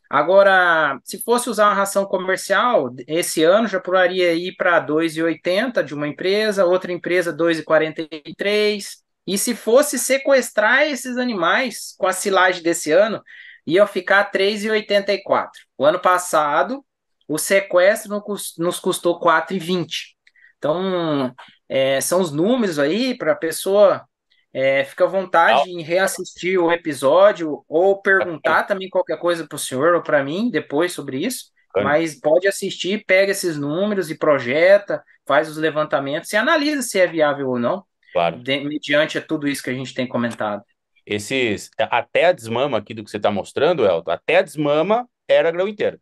Agora, se fosse usar uma ração comercial, esse ano já pularia ir para 2,80 de uma empresa, outra empresa 2,43. E se fosse sequestrar esses animais com a silagem desse ano, ia ficar 3,84. O ano passado, o sequestro nos custou 4,20. Então, são os números aí para a pessoa. Fica à Legal. vontade em reassistir o episódio ou Bacana. perguntar também qualquer coisa para o senhor ou para mim depois sobre isso. Bacana. Mas pode assistir, pega esses números e projeta, faz os levantamentos e analisa se é viável ou não, Claro. mediante tudo isso que a gente tem comentado. Até a desmama aqui do que você está mostrando, Elton, até a desmama era grão inteiro.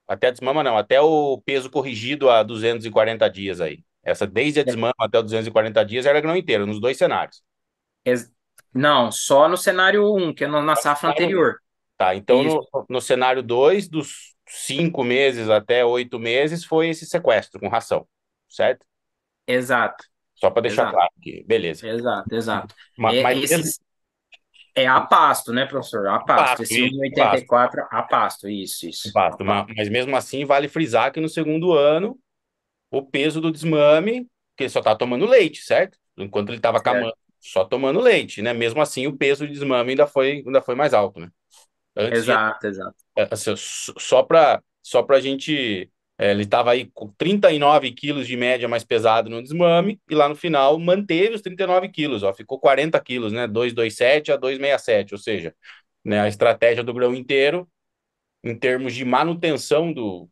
Até a desmama não, até o peso corrigido a 240 dias aí. Essa desde a desmama até os 240 dias era grão inteiro, nos dois cenários. Ex- Não, só no cenário um que é na safra Cenário um. anterior. Tá, então Isso, no cenário 2 dos 5 meses até 8 meses, foi esse sequestro com ração, certo? exato, Só para deixar exato, claro aqui, beleza. exato, exato. Mas mesmo Esses a pasto, né, professor? A pasto. pasto, Esse isso, 1,84 a pasto, isso, a pasto, pasto. mas mesmo assim vale frisar que no segundo ano o peso do desmame, que ele só tá tomando leite, certo? Enquanto ele estava Certo. camando, só tomando leite, né? Mesmo assim, o peso do desmame ainda foi mais alto, né? Antes de, Exato, exato. assim, só para a gente, ele estava aí com 39 quilos de média mais pesado no desmame, e lá no final manteve os 39 quilos, ó, ficou 40 quilos, né? 227 a 267, ou seja, né, a estratégia do grão inteiro em termos de manutenção do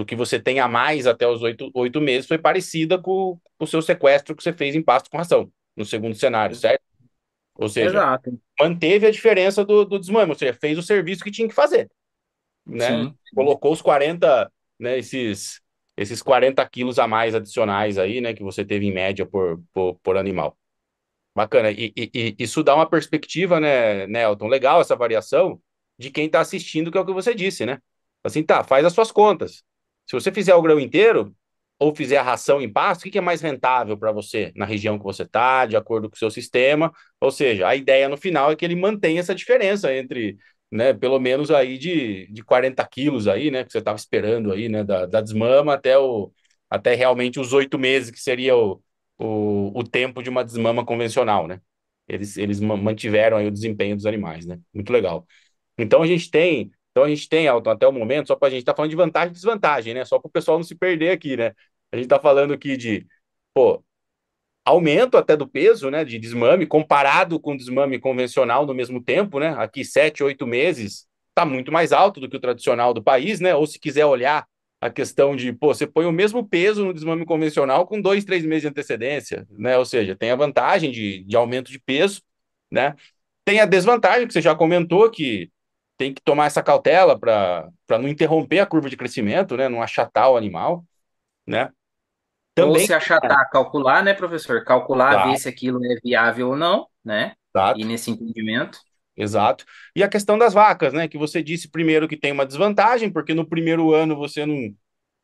que você tem a mais até os 8 meses, foi parecida com o seu sequestro que você fez em pasto com ração, no segundo cenário, certo? Ou seja, Exato. manteve a diferença do desmame, ou seja, fez o serviço que tinha que fazer, né? Sim, sim. Colocou os 40, né, esses 40 quilos a mais adicionais aí, né, que você teve em média por animal. Bacana. E isso dá uma perspectiva, né, Nelton? Legal essa variação de quem está assistindo, que é o que você disse, né? Assim, tá, faz as suas contas. Se você fizer o grão inteiro ou fizer a ração em pasto, o que que é mais rentável para você na região que você está, de acordo com o seu sistema? Ou seja, a ideia no final é que ele mantenha essa diferença entre, né, pelo menos aí de 40 quilos aí, né, que você estava esperando aí, né, da desmama até realmente os 8 meses, que seria o tempo de uma desmama convencional, né? Eles mantiveram aí o desempenho dos animais, né? Muito legal. Então a gente tem, Alton, até o momento, só para a gente estar falando de vantagem e desvantagem, né? Só para o pessoal não se perder aqui, né? A gente está falando aqui de, pô, aumento até do peso, né, de desmame, comparado com desmame convencional no mesmo tempo, né, aqui 7, 8 meses, está muito mais alto do que o tradicional do país, né, ou se quiser olhar a questão de, pô, você põe o mesmo peso no desmame convencional com 2, 3 meses de antecedência, né, ou seja, tem a vantagem de aumento de peso, né, tem a desvantagem que você já comentou, que tem que tomar essa cautela para não interromper a curva de crescimento, né, não achatar o animal, né, Ou também, se achatar, calcular, né, professor? Calcular, ver claro, se aquilo é viável ou não, né? E exato. nesse entendimento. Exato. E a questão das vacas, né? Que você disse primeiro que tem uma desvantagem, porque no primeiro ano você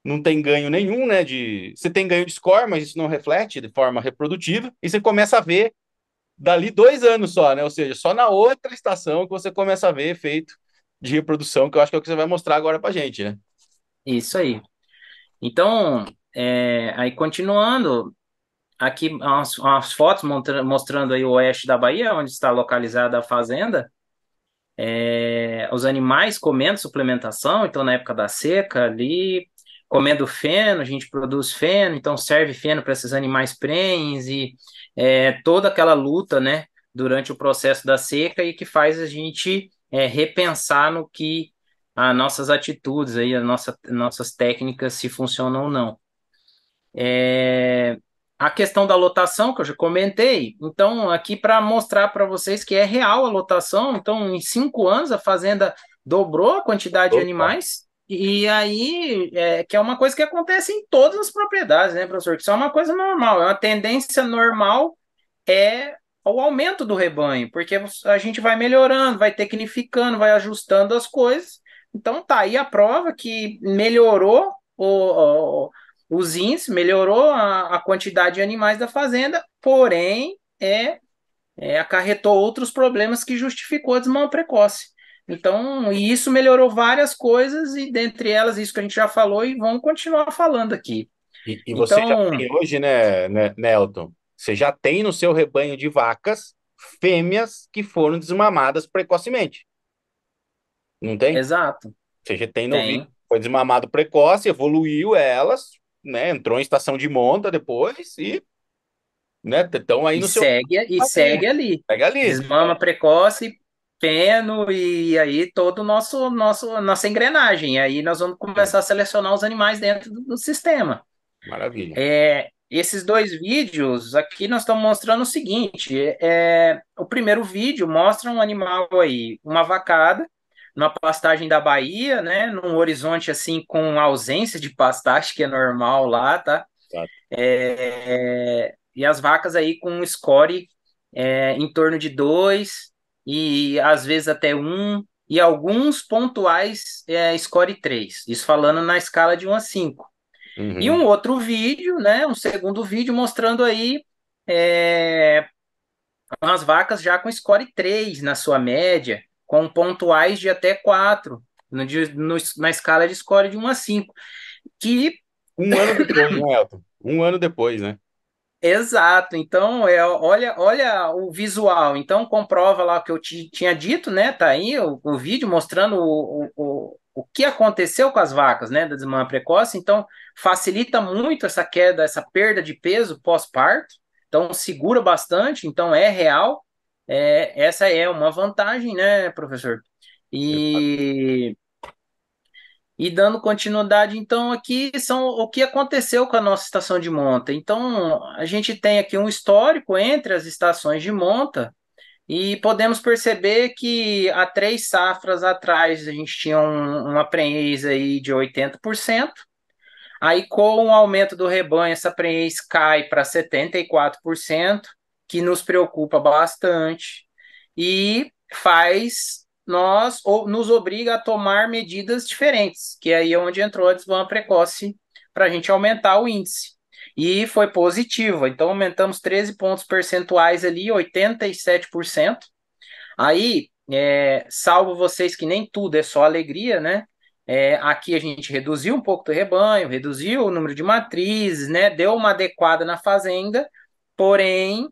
não tem ganho nenhum, né? Você tem ganho de score, mas isso não reflete de forma reprodutiva, e você começa a ver dali 2 anos só, né? Ou seja, só na outra estação que você começa a ver efeito de reprodução, que eu acho que é o que você vai mostrar agora pra gente, né? Isso aí. Então, aí continuando, aqui umas fotos mostrando aí o oeste da Bahia, onde está localizada a fazenda. Os animais comendo suplementação, então na época da seca ali, comendo feno, a gente produz feno, então serve feno para esses animais prenhes e toda aquela luta, né, durante o processo da seca e que faz a gente repensar no que as nossas atitudes aí, nossas técnicas, se funcionam ou não. É, a questão da lotação, que eu já comentei, então, aqui para mostrar para vocês que é real a lotação, então, em 5 anos, a fazenda dobrou a quantidade de Opa. animais, e aí, que é uma coisa que acontece em todas as propriedades, né, professor? Que isso é uma coisa normal, é uma tendência normal, é o aumento do rebanho, porque a gente vai melhorando, vai tecnificando, vai ajustando as coisas, então tá aí a prova que melhorou os índices, melhorou a quantidade de animais da fazenda, porém acarretou outros problemas que justificou a desmama precoce. Então, e isso melhorou várias coisas, e dentre elas, isso que a gente já falou, e vamos continuar falando aqui. E você já Então, tem hoje, né, Nelton? Você já tem no seu rebanho de vacas fêmeas que foram desmamadas precocemente, não tem? exato, Você já tem novilho, tem. foi desmamado precoce, evoluiu elas, né? Entrou em estação de monta depois e, né, estão aí E no seu segue, e ali, né? segue ali. Pega ali. Desmama precoce, peno, e aí todo o nossa engrenagem. E aí nós vamos É, começar a selecionar os animais dentro do sistema. maravilha. Esses dois vídeos aqui nós estamos mostrando o seguinte: o primeiro vídeo mostra um animal aí, uma vacada, numa pastagem da Bahia, né? Num horizonte assim com ausência de pastagem, que é normal lá, tá? Tá. E as vacas aí com um score em torno de 2 e às vezes até 1, e alguns pontuais score 3. Isso falando na escala de 1 a 5. E um Uhum. outro vídeo, né, um segundo vídeo mostrando aí é, as vacas já com score 3 na sua média, com pontuais de até 4 na escala de score de 1 a 5. Que, 1 ano depois, né, Elton? 1 ano depois, né? exato, então olha o visual, então comprova lá o que eu tinha dito, né? Tá aí o vídeo mostrando o que aconteceu com as vacas, né? Da desmama precoce, então facilita muito essa queda, essa perda de peso pós-parto, então segura bastante, então é real, essa é uma vantagem, né, professor? E e dando continuidade, então, aqui são o que aconteceu com a nossa estação de monta. Então, a gente tem aqui um histórico entre as estações de monta e podemos perceber que há 3 safras atrás a gente tinha uma prenhez aí de 80%. Aí, com o aumento do rebanho, essa prenhez cai para 74%, que nos preocupa bastante e faz nós ou nos obriga a tomar medidas diferentes, que aí é onde entrou a desmama precoce para a gente aumentar o índice. E foi positivo, então aumentamos 13 pontos percentuais ali, 87%. Aí, salvo vocês que nem tudo é só alegria, né? Aqui a gente reduziu um pouco do rebanho, reduziu o número de matrizes, né? Deu uma adequada na fazenda, porém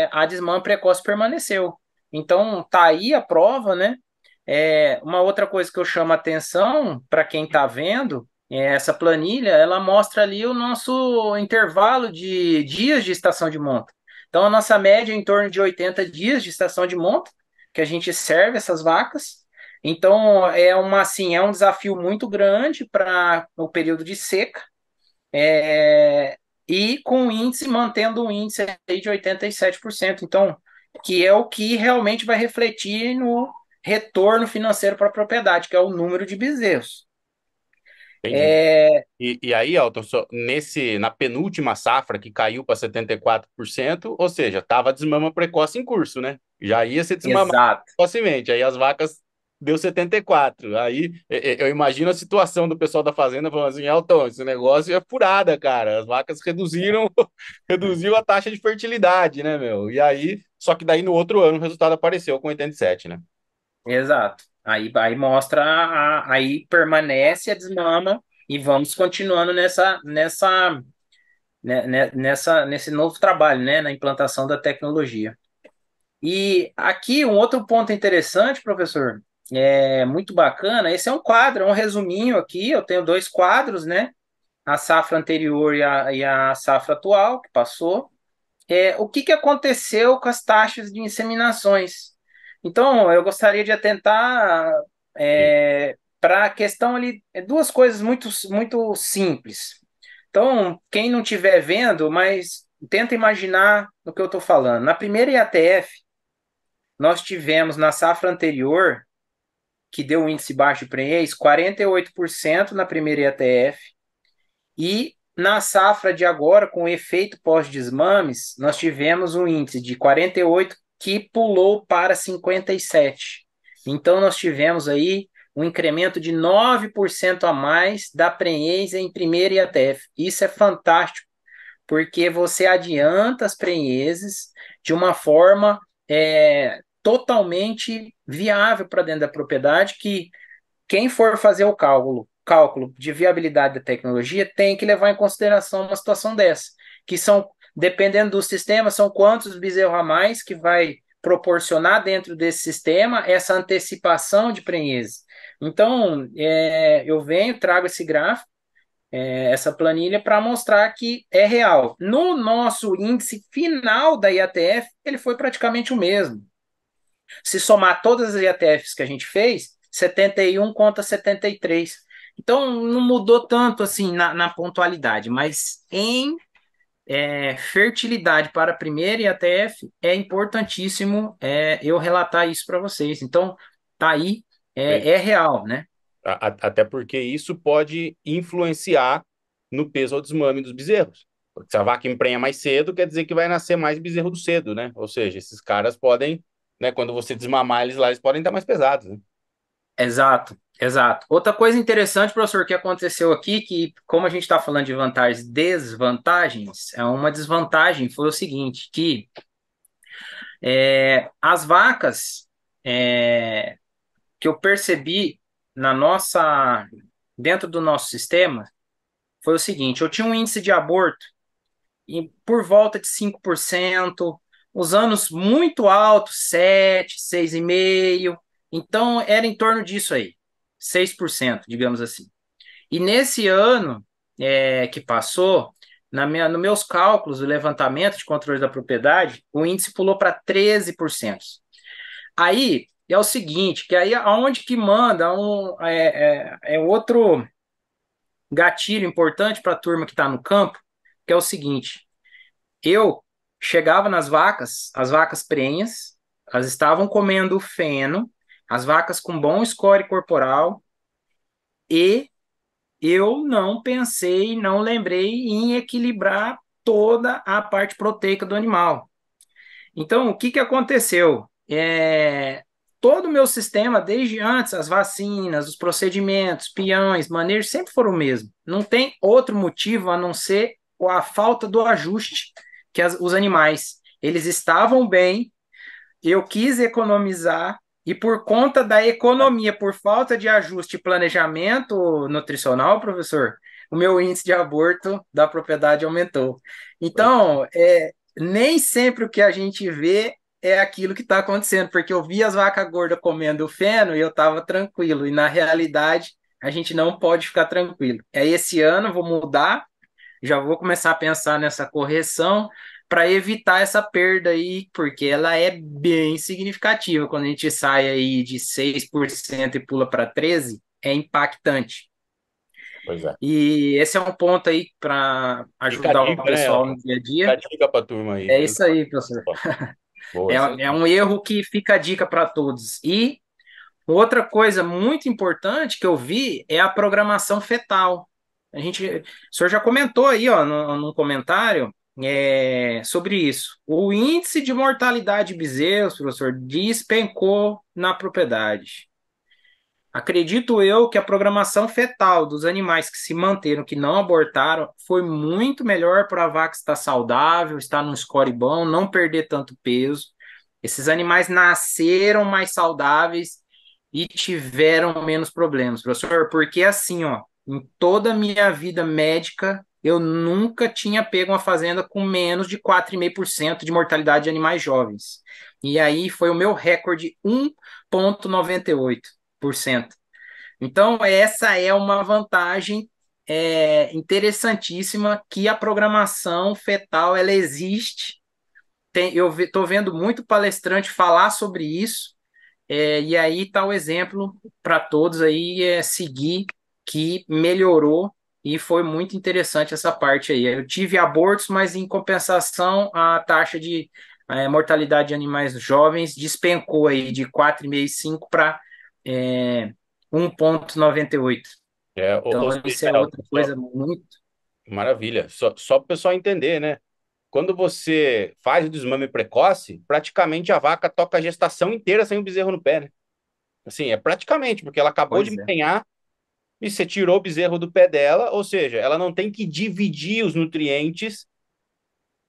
a desmama precoce permaneceu. Então, tá aí a prova, né? Uma outra coisa que eu chamo a atenção para quem está vendo, essa planilha, ela mostra ali o nosso intervalo de dias de estação de monta. Então, a nossa média é em torno de 80 dias de estação de monta, que a gente serve essas vacas. Então, assim, é um desafio muito grande para o período de seca, e com o índice, mantendo um índice aí de 87%. Então, que é o que realmente vai refletir no retorno financeiro para a propriedade, que é o número de bezerros. Entendi. É, E aí, Elton, na penúltima safra que caiu para 74%, ou seja, estava desmama precoce em curso, né? Já ia ser desmamado exato, precocemente. Aí as vacas deu 74. Aí eu imagino a situação do pessoal da fazenda falando assim, Elton, esse negócio é furada, cara. As vacas reduziram, reduziu a taxa de fertilidade, né, meu? E aí, só que daí no outro ano o resultado apareceu com 87, né? exato. Aí mostra, aí permanece a desmama e vamos continuando nesse novo trabalho, né, na implantação da tecnologia. E aqui um outro ponto interessante, professor, muito bacana. Esse é um quadro, é um resuminho aqui. Eu tenho dois quadros, né? A safra anterior e a safra atual que passou. O que que aconteceu com as taxas de inseminações? Então, eu gostaria de atentar Sim. para a questão ali, duas coisas muito, muito simples. Então, quem não estiver vendo, mas tenta imaginar o que eu estou falando. Na primeira IATF, nós tivemos na safra anterior, que deu um índice baixo de prenhez, 48% na primeira IATF, e na safra de agora, com efeito pós-desmames, nós tivemos um índice de 48 que pulou para 57. Então, nós tivemos aí um incremento de 9% a mais da prenhez em primeira IATF. Isso é fantástico, porque você adianta as prenheses de uma forma totalmente viável para dentro da propriedade, que quem for fazer o cálculo de viabilidade da tecnologia tem que levar em consideração uma situação dessa, que são, dependendo do sistema, são quantos bezerros a mais que vai proporcionar dentro desse sistema essa antecipação de prenhez. Então, eu trago esse gráfico, essa planilha para mostrar que é real. No nosso índice final da IATF, ele foi praticamente o mesmo. Se somar todas as IATFs que a gente fez, 71 contra 73. Então, não mudou tanto assim na pontualidade, mas em fertilidade para a primeira IATF é importantíssimo eu relatar isso para vocês. Então, tá aí, é real, né? Até porque isso pode influenciar no peso ao desmame dos bezerros. Porque se a vaca emprenha mais cedo, quer dizer que vai nascer mais bezerro do cedo, né? Ou seja, esses caras podem, né, quando você desmamar eles lá, eles podem estar mais pesados, né? Exato, exato. Outra coisa interessante, professor, que aconteceu aqui, que como a gente está falando de vantagens e desvantagens, uma desvantagem foi o seguinte, que as vacas que eu percebi na nossa, dentro do nosso sistema, foi o seguinte, eu tinha um índice de aborto por volta de 5%, os anos muito altos, 7, 6,5%, então era em torno disso aí, 6%, digamos assim. E nesse ano que passou, nos meus cálculos, o levantamento de controle da propriedade, o índice pulou para 13%. Aí é o seguinte, que aí aonde que manda outro gatilho importante para a turma que está no campo, que é o seguinte, eu chegava nas vacas, as vacas prenhas, elas estavam comendo feno, as vacas com bom score corporal, e eu não pensei, não lembrei em equilibrar toda a parte proteica do animal. Então, o que que aconteceu? Todo o meu sistema, desde antes, as vacinas, os procedimentos, peões, manejos, sempre foram o mesmo. Não tem outro motivo a não ser a falta do ajuste que os animais. Eles estavam bem, eu quis economizar, e por conta da economia, por falta de ajuste e planejamento nutricional, professor, o meu índice de aborto da propriedade aumentou. Pois Então, nem sempre o que a gente vê é aquilo que está acontecendo, porque eu vi as vacas gordas comendo feno e eu estava tranquilo, e na realidade a gente não pode ficar tranquilo. Esse ano eu vou mudar, já vou começar a pensar nessa correção para evitar essa perda aí, porque ela é bem significativa. Quando a gente sai aí de 6% e pula para 13%, é impactante. pois é. E esse é um ponto aí para Fica a ajudar o dica, né, pessoal no Elton? dia a Fica a dia. dica pra turma aí. É isso aí, professor. Boa, boa, É, é excelente. um erro que fica a dica para todos. E outra coisa muito importante que eu vi é a programação fetal. O senhor já comentou aí, ó, no comentário, sobre isso. O índice de mortalidade de bezerros, professor, despencou na propriedade. Acredito eu que a programação fetal dos animais que se manteram, que não abortaram, foi muito melhor para a vaca estar saudável, estar num score bom, não perder tanto peso. Esses animais nasceram mais saudáveis e tiveram menos problemas, professor, porque assim, ó, em toda a minha vida médica, eu nunca tinha pego uma fazenda com menos de 4,5% de mortalidade de animais jovens. E aí foi o meu recorde 1,98%. Então, essa é uma vantagem interessantíssima que a programação fetal ela existe. Eu estou vendo muito palestrante falar sobre isso, e aí está o exemplo para todos aí seguir que melhorou e foi muito interessante essa parte aí. Eu tive abortos, mas em compensação a taxa de mortalidade de animais jovens despencou aí de 4,5 para 1,98. Ou Então seja, isso é outra coisa muito maravilha. Só para o pessoal entender, né? Quando você faz o desmame precoce, praticamente a vaca toca a gestação inteira sem o bezerro no pé, né? Assim, é praticamente, porque ela acabou de pois é, empenhar e você tirou o bezerro do pé dela, ou seja, ela não tem que dividir os nutrientes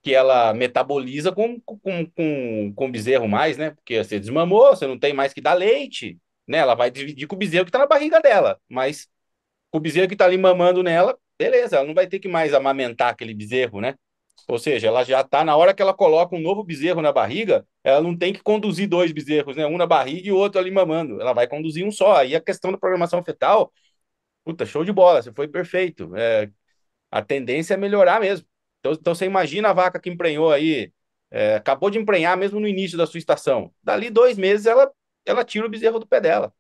que ela metaboliza com o bezerro mais, né? Porque você desmamou, você não tem mais que dar leite, né? Ela vai dividir com o bezerro que tá na barriga dela, mas o bezerro que tá ali mamando nela, beleza, ela não vai ter que mais amamentar aquele bezerro, né? Ou seja, ela já tá na hora que ela coloca um novo bezerro na barriga, ela não tem que conduzir dois bezerros, né? Um na barriga e o outro ali mamando. Ela vai conduzir um só. Aí a questão da programação fetal, puta, show de bola, você foi perfeito. A tendência é melhorar mesmo. Então você imagina a vaca que emprenhou aí, acabou de emprenhar mesmo no início da sua estação. Dali 2 meses ela tira o bezerro do pé dela.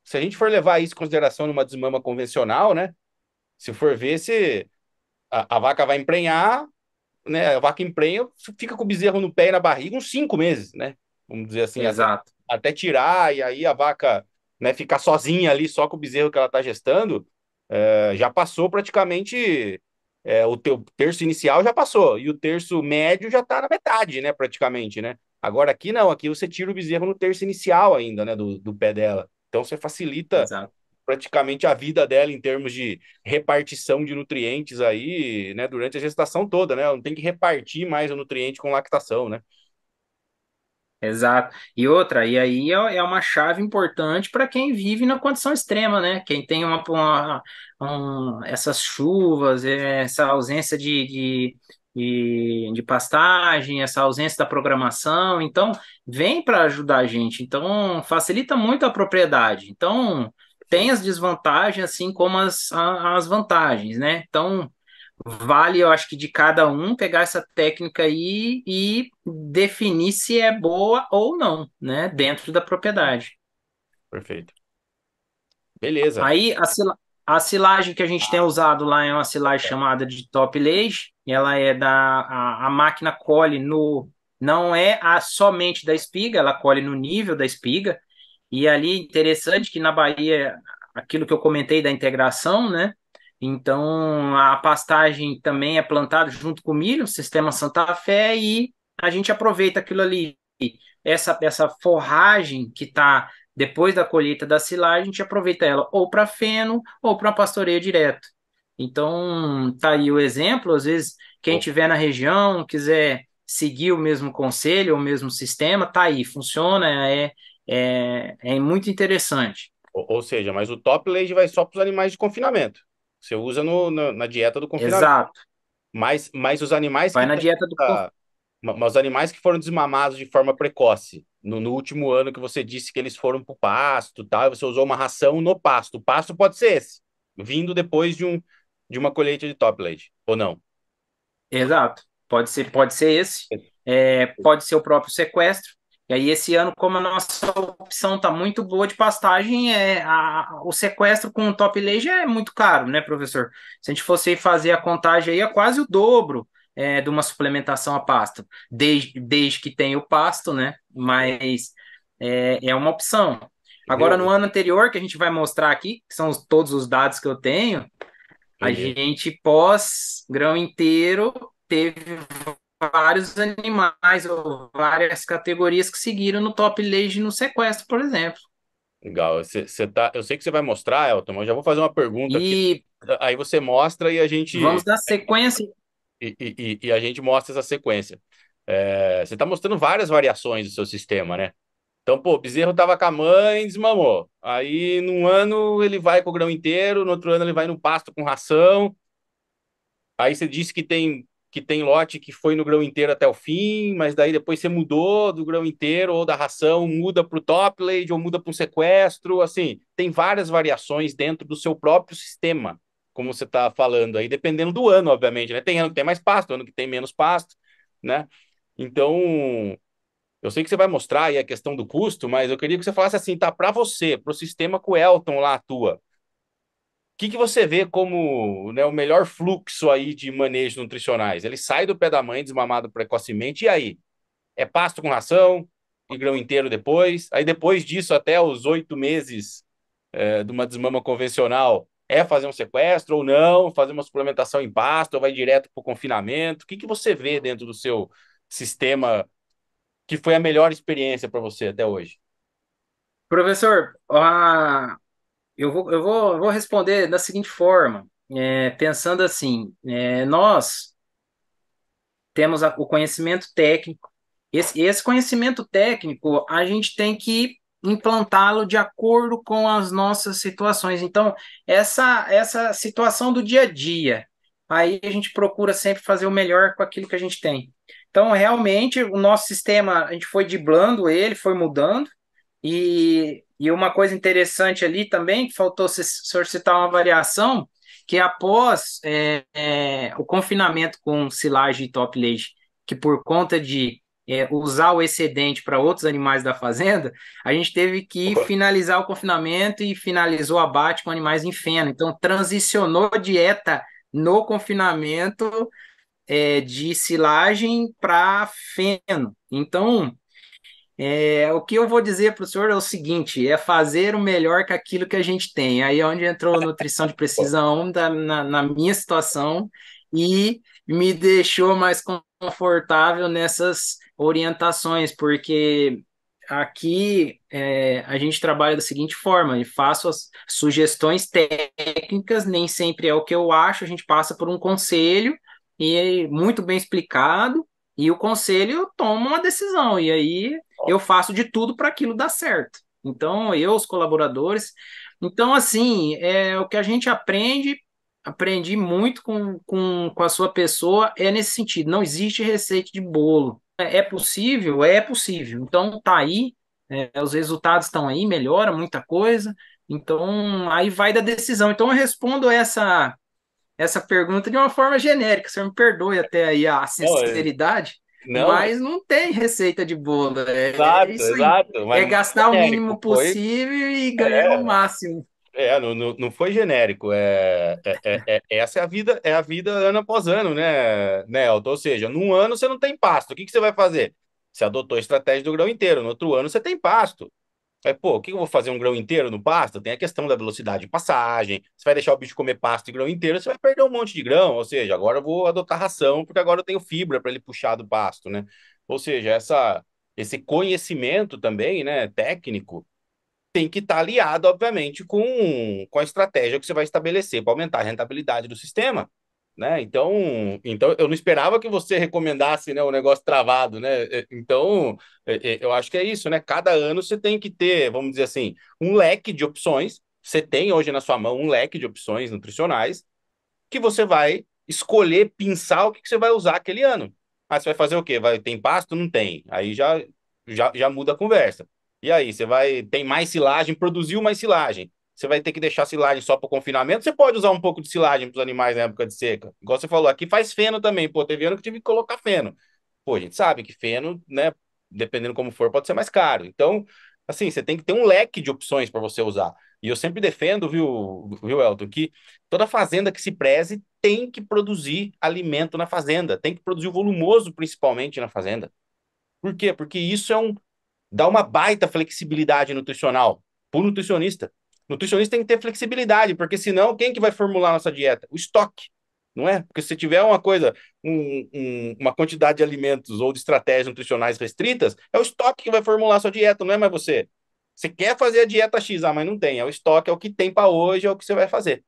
Se a gente for levar isso em consideração numa desmama convencional, né? Se for ver se a vaca vai emprenhar, né? A vaca emprenha, fica com o bezerro no pé e na barriga uns 5 meses, né? Vamos dizer assim, exato, até tirar, e aí a vaca, né, ficar sozinha ali só com o bezerro que ela está gestando, já passou praticamente, o teu terço inicial já passou, e o terço médio já está na metade, né, praticamente, né? Agora aqui não, aqui você tira o bezerro no terço inicial ainda, né, do pé dela. Então você facilita exato. praticamente a vida dela em termos de repartição de nutrientes aí, né, durante a gestação toda, né? Ela não tem que repartir mais o nutriente com lactação, né? Exato. E outra, e aí é uma chave importante para quem vive na condição extrema, né? Quem tem essas chuvas, essa ausência de pastagem, essa ausência da programação. Então, vem para ajudar a gente. Então, facilita muito a propriedade. Então, tem Sim, as desvantagens, assim como as vantagens, né? Então, vale, eu acho que de cada um pegar essa técnica aí e definir se é boa ou não, né, dentro da propriedade. perfeito. Beleza. Aí a silagem que a gente tem usado lá é uma silagem chamada de top lage, e ela é a máquina colhe no, não é somente da espiga, ela colhe no nível da espiga, e ali interessante que na Bahia, aquilo que eu comentei da integração, né? Então a pastagem também é plantada junto com o milho, sistema Santa Fé, e a gente aproveita aquilo ali, essa forragem que está depois da colheita da silagem, a gente aproveita ela ou para feno ou para pastoreio direto. Então, tá aí o exemplo. Às vezes, quem Ou, estiver na região, quiser seguir o mesmo conselho, o mesmo sistema, tá aí, funciona, é muito interessante. ou seja, mas o top lead vai só para os animais de confinamento. Você usa na dieta do confinamento. Exato. Mas os animais Vai que na têm, dieta do ah, mas os animais que foram desmamados de forma precoce, no último ano que você disse que eles foram para o pasto, tal, e você usou uma ração no pasto. O pasto pode ser esse, vindo depois de uma colheita de top lead, ou não? Exato. Pode ser esse, pode ser o próprio sequestro. E aí, esse ano, como a nossa opção está muito boa de pastagem, o sequestro com o top layer é muito caro, né, professor? Se a gente fosse fazer a contagem aí, é quase o dobro de uma suplementação a pasto, desde que tenha o pasto, né? Mas é uma opção. Agora, no Viu? ano anterior, que a gente vai mostrar aqui, que são todos os dados que eu tenho, a Beleza. gente, pós grão inteiro, teve vários animais ou várias categorias que seguiram no top lage no sequestro, por exemplo. Legal. Eu sei que você vai mostrar, Elton, mas eu já vou fazer uma pergunta aqui. E Aí você mostra e a gente vamos dar sequência. e a gente mostra essa sequência. Você está mostrando várias variações do seu sistema, né? Então, pô, o bezerro tava com a mãe, desmamou. Aí, num ano, ele vai com o grão inteiro, no outro ano, ele vai no pasto com ração. Aí você disse que tem lote que foi no grão inteiro até o fim, mas daí depois você mudou do grão inteiro ou da ração, muda para o top lead ou muda para um sequestro. Assim, tem várias variações dentro do seu próprio sistema, como você está falando aí, dependendo do ano, obviamente, né? Tem ano que tem mais pasto, ano que tem menos pasto, né? Então, eu sei que você vai mostrar aí a questão do custo, mas eu queria que você falasse assim, tá, para você, para o sistema que o Elton lá atua, que você vê como, né, o melhor fluxo aí de manejos nutricionais? Ele sai do pé da mãe desmamado precocemente, e aí? É pasto com ração e grão inteiro depois? Aí depois disso, até os 8 meses de uma desmama convencional, é fazer um sequestro ou não? Fazer uma suplementação em pasto ou vai direto para o confinamento? O que você vê dentro do seu sistema que foi a melhor experiência para você até hoje? Professor, eu vou responder da seguinte forma, pensando assim, nós temos o conhecimento técnico. Esse conhecimento técnico, a gente tem que implantá-lo de acordo com as nossas situações. Então, essa situação do dia a dia, aí a gente procura sempre fazer o melhor com aquilo que a gente tem. Então, realmente, o nosso sistema, a gente foi driblando ele, foi mudando, e uma coisa interessante ali também, que faltou se senhor citar uma variação, que após o confinamento com silagem e top leite, que por conta de usar o excedente para outros animais da fazenda, a gente teve que finalizar o confinamento e finalizou o abate com animais em feno. Então, transicionou dieta no confinamento de silagem para feno. Então, o que eu vou dizer para o senhor é o seguinte: é fazer o melhor com aquilo que a gente tem. Aí é onde entrou a nutrição de precisão na minha situação e me deixou mais confortável nessas orientações, porque aqui a gente trabalha da seguinte forma: eu faço as sugestões técnicas, nem sempre é o que eu acho, a gente passa por um conselho e muito bem explicado. E o conselho toma uma decisão, e aí eu faço de tudo para aquilo dar certo. Então, eu, os colaboradores. Então, assim, o que a gente aprendi muito com a sua pessoa, é nesse sentido. Não existe receita de bolo. É possível? É possível. Então, tá aí, os resultados estão aí, melhora muita coisa. Então, aí vai da decisão. Então, eu respondo essa pergunta de uma forma genérica. O senhor me perdoe até aí a Não, sinceridade, não, mas não tem receita de bolo. É exato, isso aí. exato, mas É não foi gastar o mínimo genérico, foi. possível e ganhar o É, máximo. não foi genérico. Essa é a vida ano após ano, né, Elton? Ou seja, num ano você não tem pasto. O que você vai fazer? Você adotou a estratégia do grão inteiro. No outro ano você tem pasto. Aí, pô, o que eu vou fazer um grão inteiro no pasto? Tem a questão da velocidade de passagem. Você vai deixar o bicho comer pasto e grão inteiro, você vai perder um monte de grão. Ou seja, agora eu vou adotar ração, porque agora eu tenho fibra para ele puxar do pasto, né? Ou seja, esse conhecimento também, né, técnico, tem que estar aliado, obviamente, com a estratégia que você vai estabelecer para aumentar a rentabilidade do sistema, né? Então eu não esperava que você recomendasse, né, o negócio travado, né? Então, eu acho que é isso, né? Cada ano você tem que ter, vamos dizer assim, um leque de opções. Você tem hoje na sua mão um leque de opções nutricionais que você vai escolher, pensar o que você vai usar aquele ano. Aí você vai fazer o quê? Tem pasto? Não tem. Aí já muda a conversa. E aí, você vai. Tem mais silagem, produziu mais silagem. Você vai ter que deixar silagem só para o confinamento. Você pode usar um pouco de silagem para os animais na época de seca. Igual você falou, aqui faz feno também. Pô, teve ano que tive que colocar feno. Pô, a gente sabe que feno, né, dependendo como for, pode ser mais caro. Então, assim, você tem que ter um leque de opções para você usar. E eu sempre defendo, viu, Elton, que toda fazenda que se preze tem que produzir alimento na fazenda, tem que produzir o volumoso, principalmente na fazenda. Por quê? Porque isso dá uma baita flexibilidade nutricional para o nutricionista. O nutricionista tem que ter flexibilidade, porque senão quem que vai formular a nossa dieta? O estoque, não é? Porque se tiver uma coisa, uma quantidade de alimentos ou de estratégias nutricionais restritas, é o estoque que vai formular a sua dieta, não é mais você. Você quer fazer a dieta X, mas não tem. É o estoque, é o que tem para hoje, é o que você vai fazer,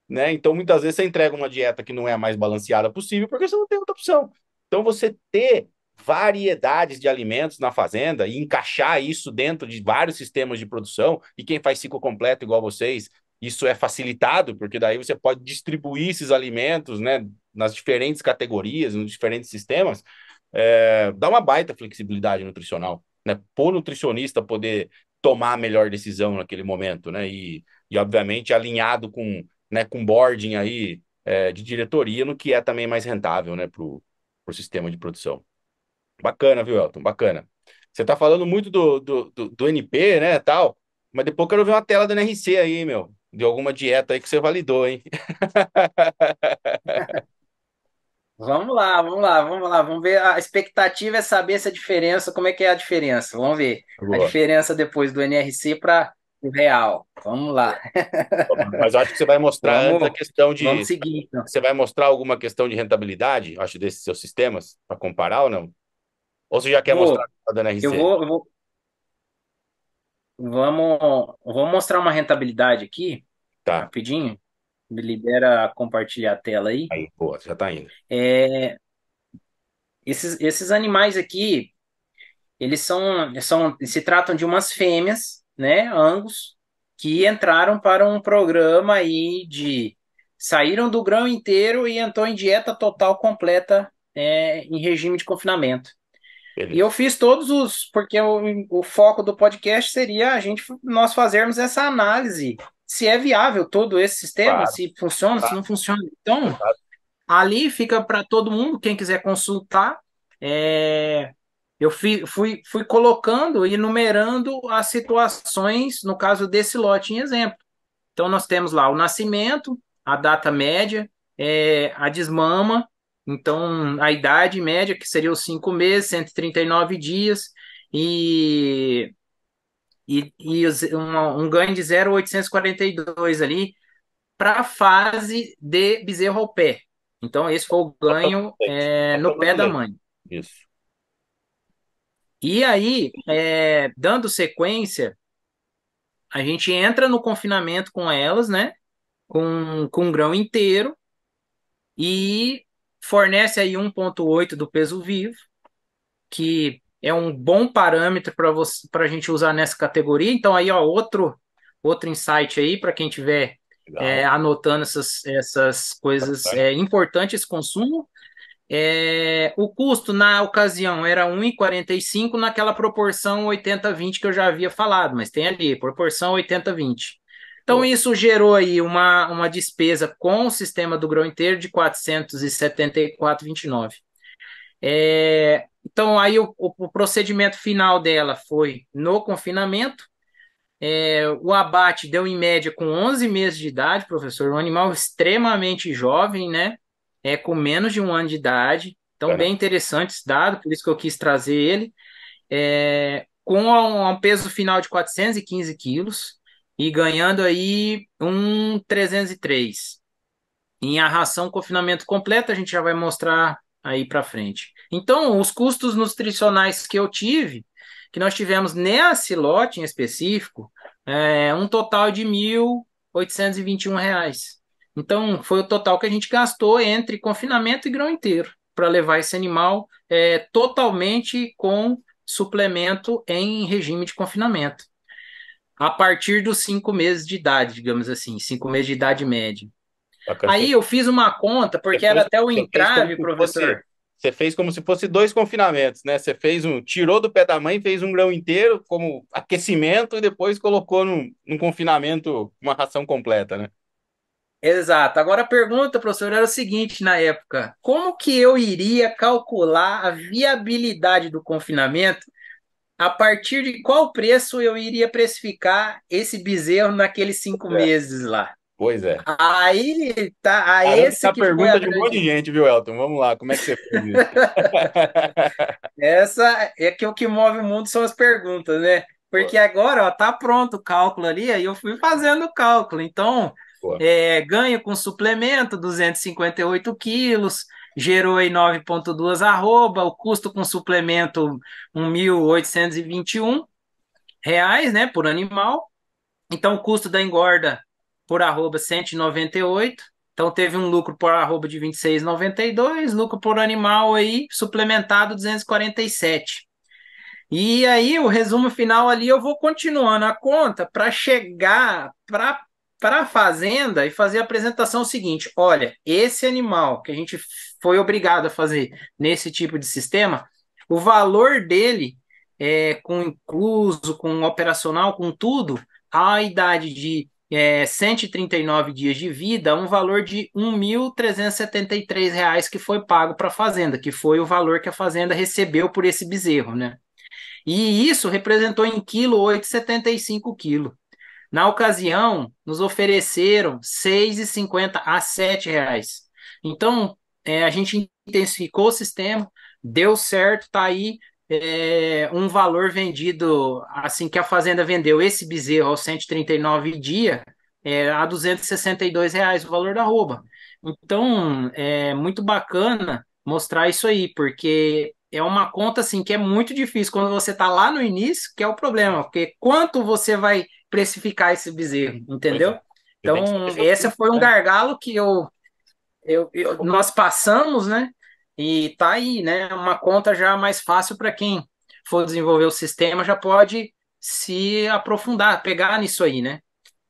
né? Então, muitas vezes você entrega uma dieta que não é a mais balanceada possível porque você não tem outra opção. Então, você ter variedades de alimentos na fazenda e encaixar isso dentro de vários sistemas de produção, e quem faz ciclo completo igual vocês, isso é facilitado, porque daí você pode distribuir esses alimentos, né, nas diferentes categorias, nos diferentes sistemas, dá uma baita flexibilidade nutricional, né? Para o nutricionista poder tomar a melhor decisão naquele momento, né? E obviamente alinhado com boarding aí de diretoria no que é também mais rentável, né, pro sistema de produção. Bacana, viu, Elton? Bacana. Você tá falando muito do NP, né, tal, mas depois eu quero ver uma tela do NRC aí, meu, de alguma dieta aí que você validou, hein? Vamos lá, vamos lá, vamos lá. Vamos ver. A expectativa é saber essa diferença, como é que é a diferença. Vamos ver a Boa. diferença depois do NRC para o real. Vamos lá. Mas eu acho que você vai mostrar antes a Vamos, questão vamos de. seguir, então. Você vai mostrar alguma questão de rentabilidade, acho, desses seus sistemas, para comparar ou não? Ou você já quer mostrar Vou, a da eu NRC? vou, eu vou, vamos mostrar uma rentabilidade aqui, Tá. rapidinho. Me libera compartilhar a tela aí. Aí, boa, já tá indo. É, esses animais aqui, eles se tratam de umas fêmeas, né, Angus, que entraram para um programa aí saíram do grão inteiro e entrou em dieta total completa, em regime de confinamento. E eu Beleza. fiz porque o foco do podcast seria nós fazermos essa análise, se é viável todo esse sistema, Claro, se funciona, se claro, não funciona. Então, claro. ali fica para todo mundo, quem quiser consultar. Eu fui colocando e numerando as situações, no caso desse lote em exemplo. Então, nós temos lá o nascimento, a data média, a desmama, então a idade média, que seria os 5 meses, 139 dias, e, um ganho de 0,842 ali para a fase de bezerro ao pé. Então, esse foi o Só para ganho leite. Só no pé para da leite. mãe. Isso. E aí, dando sequência, a gente entra no confinamento com elas, né? Com um grão inteiro e fornece aí 1,8 do peso vivo, que é um bom parâmetro para a gente usar nessa categoria. Então, aí, ó, outro insight aí para quem tiver Legal. anotando essas coisas Bacana. importantes, esse consumo. O custo na ocasião era 1,45 naquela proporção 80-20 que eu já havia falado, mas tem ali, proporção 80-20. Então, Boa. isso gerou aí uma despesa com o sistema do grão inteiro de 474,29. Então, aí o procedimento final dela foi no confinamento. O abate deu em média com 11 meses de idade, professor, um animal extremamente jovem, né? Com menos de um ano de idade. Então, Bacana. bem interessante esse dado, por isso que eu quis trazer ele. Com um peso final de 415 quilos e ganhando aí um 303. Em a ração confinamento completo, a gente já vai mostrar aí para frente. Então, os custos nutricionais que nós tivemos nesse lote em específico, um total de R$ 1.821. Então, foi o total que a gente gastou entre confinamento e grão inteiro para levar esse animal totalmente com suplemento em regime de confinamento. A partir dos 5 meses de idade, digamos assim, 5 meses de idade média. Bacana. Aí eu fiz uma conta, porque era até o Você fez como entrave, se fosse, professor. você fez como se fosse dois confinamentos, né? Você fez tirou do pé da mãe, fez um grão inteiro como aquecimento e depois colocou num confinamento uma ração completa, né? Exato. Agora a pergunta, professor, era o seguinte na época: como que eu iria calcular a viabilidade do confinamento? A partir de qual preço eu iria precificar esse bezerro naqueles cinco É. meses lá? Pois é. Aí tá, Caramba, que tá esse a que foi a pergunta de um monte de grande. gente, viu, Elton? Vamos lá, como é que você fez isso? Essa é que o que move o mundo são as perguntas, né? Boa, Porque agora, ó, tá pronto o cálculo ali, aí eu fui fazendo o cálculo. Então, boa. ganho com suplemento, 258 quilos, gerou aí 9,2 arroba, o custo com suplemento 1.821 reais, né, por animal. Então, o custo da engorda por arroba 198. Então, teve um lucro por arroba de 26,92, lucro por animal aí suplementado 247. E aí, o resumo final ali, eu vou continuando a conta para chegar para a fazenda e fazer a apresentação seguinte: olha, esse animal que a gente foi obrigado a fazer nesse tipo de sistema, o valor dele, com incluso, com operacional, com tudo, a idade de 139 dias de vida, um valor de R$ 1.373 que foi pago para a fazenda, que foi o valor que a fazenda recebeu por esse bezerro, né? E isso representou em quilo 8,75 quilo. Na ocasião, nos ofereceram 6,50 a R$ 7. Então, a gente intensificou o sistema, deu certo, tá aí um valor vendido, assim que a fazenda vendeu esse bezerro aos 139 dia, a R$ 262 o valor da arroba. Então, é muito bacana mostrar isso aí, porque é uma conta assim que é muito difícil quando você está lá no início, que é o problema, porque quanto você vai precificar esse bezerro, Pois entendeu? é. Você tem que saber Então, seus esse custos, foi um né? gargalo que nós passamos, né? E tá aí, né? Uma conta já mais fácil para quem for desenvolver o sistema, já pode se aprofundar, pegar nisso aí, né?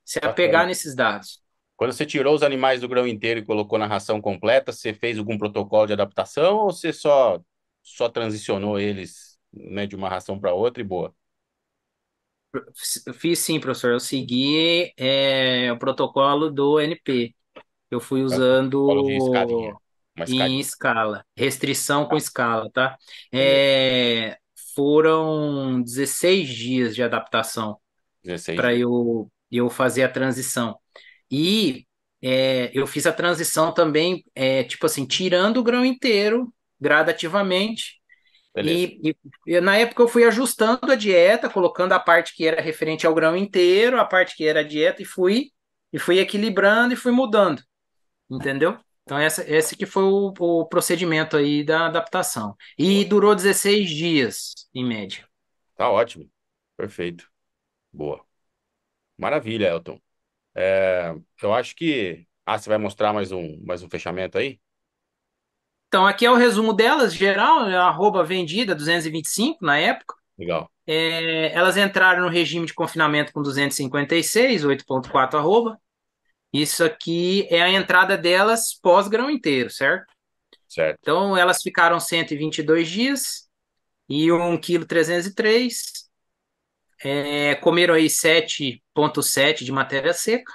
Se Bacana. apegar nesses dados. Quando você tirou os animais do grão inteiro e colocou na ração completa, você fez algum protocolo de adaptação ou você só transicionou eles, né, de uma ração para outra e boa? Fiz sim, professor. Eu segui o protocolo do NP. Eu fui Né? Protocolo de escadinha, usando uma em escadinha. escala, restrição com Tá, escala, tá? beleza. Foram 16 dias de adaptação 16 para dias. eu fazer a transição. E eu fiz a transição também, tipo assim, tirando o grão inteiro gradativamente. Beleza. E na época eu fui ajustando a dieta, colocando a parte que era referente ao grão inteiro, a parte que era dieta, e fui equilibrando e fui mudando, entendeu? Então esse que foi o procedimento aí da adaptação. E Boa. durou 16 dias, em média. Tá ótimo. Perfeito. Boa. Maravilha, Elton. É, eu acho que. Ah, você vai mostrar mais um fechamento aí? Então aqui é o resumo delas, geral, arroba vendida 225 na época. Legal. Elas entraram no regime de confinamento com 256, 8,4 arroba. Isso aqui é a entrada delas pós-grão inteiro, certo? Certo. Então, elas ficaram 122 dias e 1,303 kg. Comeram aí 7,7 de matéria seca.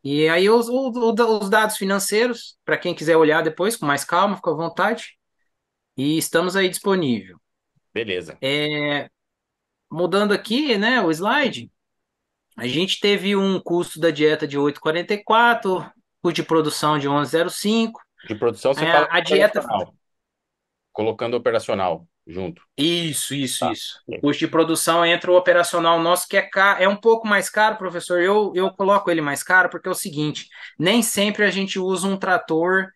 E aí, os dados financeiros, para quem quiser olhar depois, com mais calma, fica à vontade. E estamos aí disponível. Beleza. Mudando aqui, né, o slide, a gente teve um custo da dieta de 8,44, custo de produção de 11,05. De produção, você fala A dieta. operacional. Colocando operacional junto. Isso, isso, Tá. isso. O Ok. custo de produção entra o operacional nosso, que é um pouco mais caro, professor. Eu coloco ele mais caro porque é o seguinte: nem sempre a gente usa um trator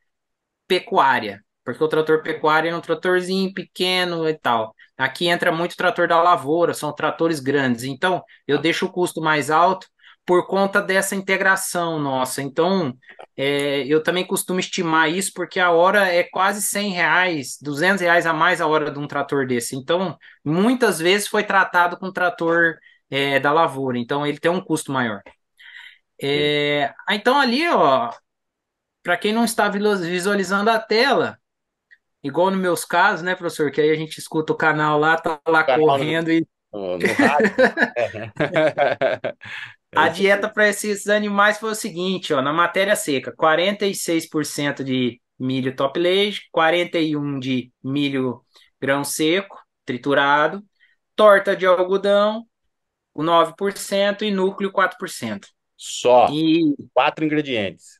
pecuária. porque o trator pecuário é um tratorzinho pequeno e tal. Aqui entra muito trator da lavoura, são tratores grandes. Então, eu Ah, deixo o custo mais alto por conta dessa integração nossa. Então, eu também costumo estimar isso, porque a hora é quase R$ 100, R$ 200 a mais a hora de um trator desse. Então, muitas vezes foi tratado com trator da lavoura. Então, ele tem um custo maior. Então, ali, ó, para quem não está visualizando a tela, igual nos meus casos, né, professor? Que aí a gente escuta o canal lá, tá lá canal correndo e no rádio. É. É a isso dieta aí. para esses animais foi o seguinte, ó, na matéria seca, 46% de milho top leite, 41% de milho grão seco, triturado, torta de algodão, o 9% e núcleo 4%. Só E quatro ingredientes.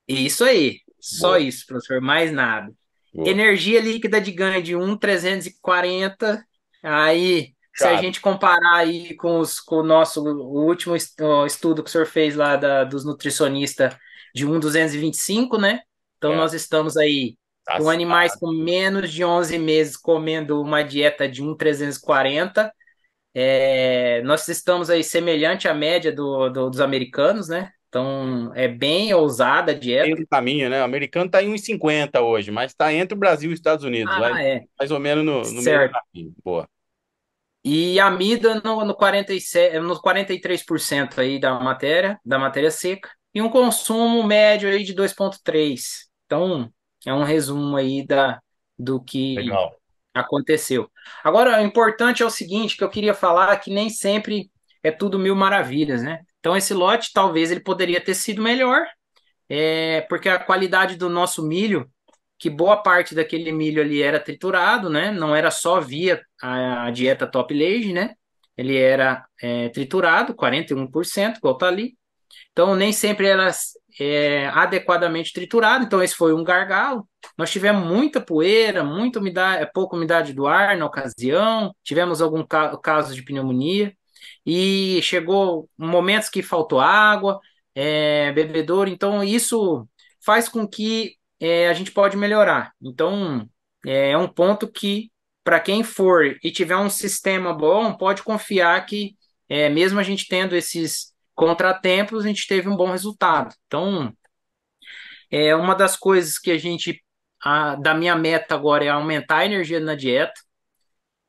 isso aí, só Boa, isso, professor, mais nada. boa. Energia líquida de ganho de 1,340. Aí, se a Chave. gente comparar aí com o nosso o último estudo que o senhor fez lá dos nutricionistas de 1,225, né? Então, É, nós estamos aí tá, com animais tá. com menos de 11 meses comendo uma dieta de 1,340. Nós estamos aí semelhante à média dos americanos, né? Então, é bem ousada a Meio dieta. do caminho, né? O americano tá em 1,50 hoje, mas tá entre o Brasil e os Estados Unidos, vai Ah, é. mais ou menos no meio do Certo. caminho. Boa. E a mida no 47, no 43% aí da matéria seca, e um consumo médio aí de 2,3. Então, é um resumo aí do que Legal. aconteceu. Agora, o importante é o seguinte, que eu queria falar que nem sempre é tudo mil maravilhas, né? Então, esse lote talvez ele poderia ter sido melhor, porque a qualidade do nosso milho, que boa parte daquele milho ali era triturado, né? Não era só via a dieta Top Lage, né? Ele era triturado, 41%, igual tá ali. Então, nem sempre era adequadamente triturado. Então, esse foi um gargalo. Nós tivemos muita poeira, muita umidade, pouca umidade do ar na ocasião. Tivemos algum caso de pneumonia. E chegou momentos que faltou água, bebedouro. Então, isso faz com que a gente pode melhorar. Então, é um ponto que, para quem for e tiver um sistema bom, pode confiar que, mesmo a gente tendo esses contratempos, a gente teve um bom resultado. Então, uma das coisas que da minha meta agora é aumentar a energia na dieta,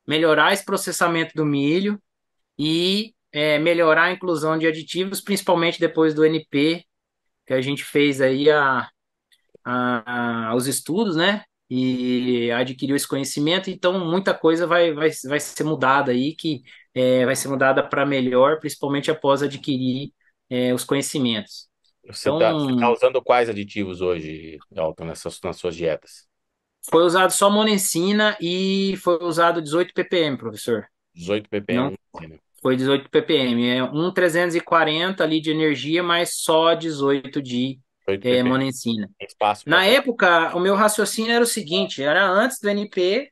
melhorar esse processamento do milho e melhorar a inclusão de aditivos, principalmente depois do NP, que a gente fez aí os estudos, né? E adquiriu esse conhecimento, então muita coisa vai ser mudada aí, que vai ser mudada para melhor, principalmente após adquirir os conhecimentos. Você tá Então, usando quais aditivos hoje, Elton, nas suas dietas? foi usado só monencina e foi usado 18 ppm, professor. 18 Não ppm, né? foi 18 ppm, é 1,340 ali de energia, mas só 18 de 18 ppm. monencina. Tem espaço para Na época, o meu raciocínio era o seguinte, era antes do NP,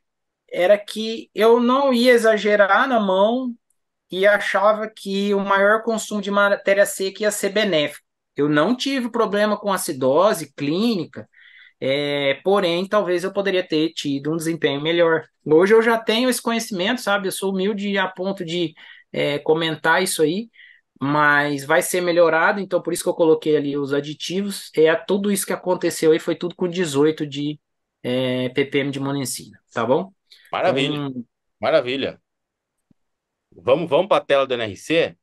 era que eu não ia exagerar na mão e achava que o maior consumo de matéria seca ia ser benéfico. Eu não tive problema com acidose clínica, porém, talvez eu poderia ter tido um desempenho melhor. Hoje eu já tenho esse conhecimento, sabe? Eu sou humilde a ponto de comentar isso aí, mas vai ser melhorado, então por isso que eu coloquei ali os aditivos. Tudo isso que aconteceu aí foi tudo com 18 de ppm de monencina, tá bom? Maravilha, Então, maravilha. Vamos para a tela do NRC.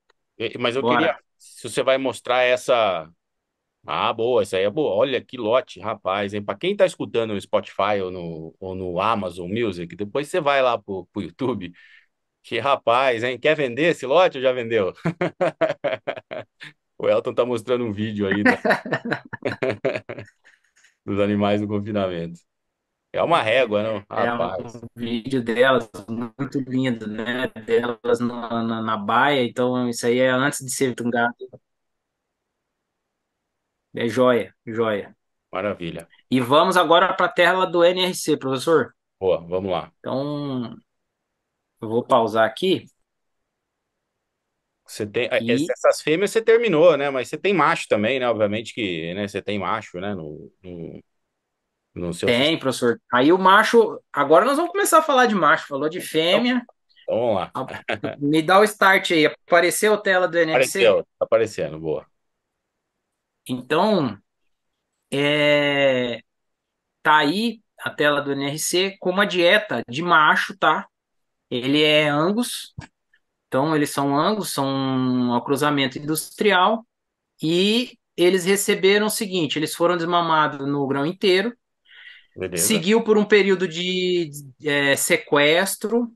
Mas eu queria, bora. se você vai mostrar essa. Ah, boa, essa aí é boa. Olha que lote, rapaz, hein? Para quem tá escutando no Spotify ou no Amazon Music, depois você vai lá pro YouTube. Que rapaz, hein? Quer vender esse lote ou já vendeu? O Elton tá mostrando um vídeo aí dos animais no confinamento. É uma régua, não? É um Rapaz, vídeo delas muito lindo, né? Delas na baia, então isso aí é antes de ser tungado. É joia, joia. maravilha. E vamos agora para a tela do NRC, professor. Boa, vamos lá. Então, eu vou pausar aqui Você tem, e essas fêmeas você terminou, né? Mas você tem macho também, né? Obviamente que, né, você tem macho, né? no seu Tem, sistema. professor. Aí o macho. Agora nós vamos começar a falar de macho. Falou de Então, fêmea. então vamos lá. A- Me dá o start aí. Apareceu a tela do NRC? Apareceu, tá aparecendo, boa. Então, é, tá aí a tela do NRC com uma dieta de macho, tá? Ele é Angus. Então, eles são Angus, são um cruzamento industrial. E eles receberam o seguinte: eles foram desmamados no grão inteiro. Beleza. Seguiu por um período de sequestro.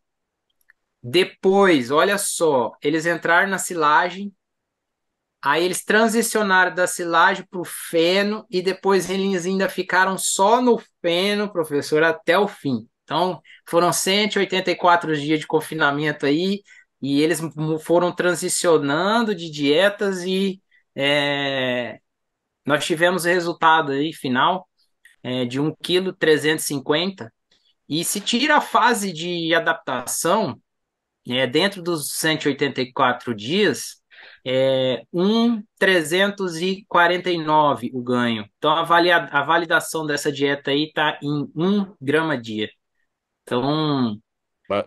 Depois, olha só, eles entraram na silagem, aí eles transicionaram da silagem para o feno e depois eles ainda ficaram só no feno, professor, até o fim. Então, foram 184 dias de confinamento aí e eles foram transicionando de dietas e é, nós tivemos o resultado aí final de 1,350 kg. E se tira a fase de adaptação, dentro dos 184 dias, 1,349 o ganho. Então, a validação dessa dieta aí está em 1 grama dia. Então, Mas,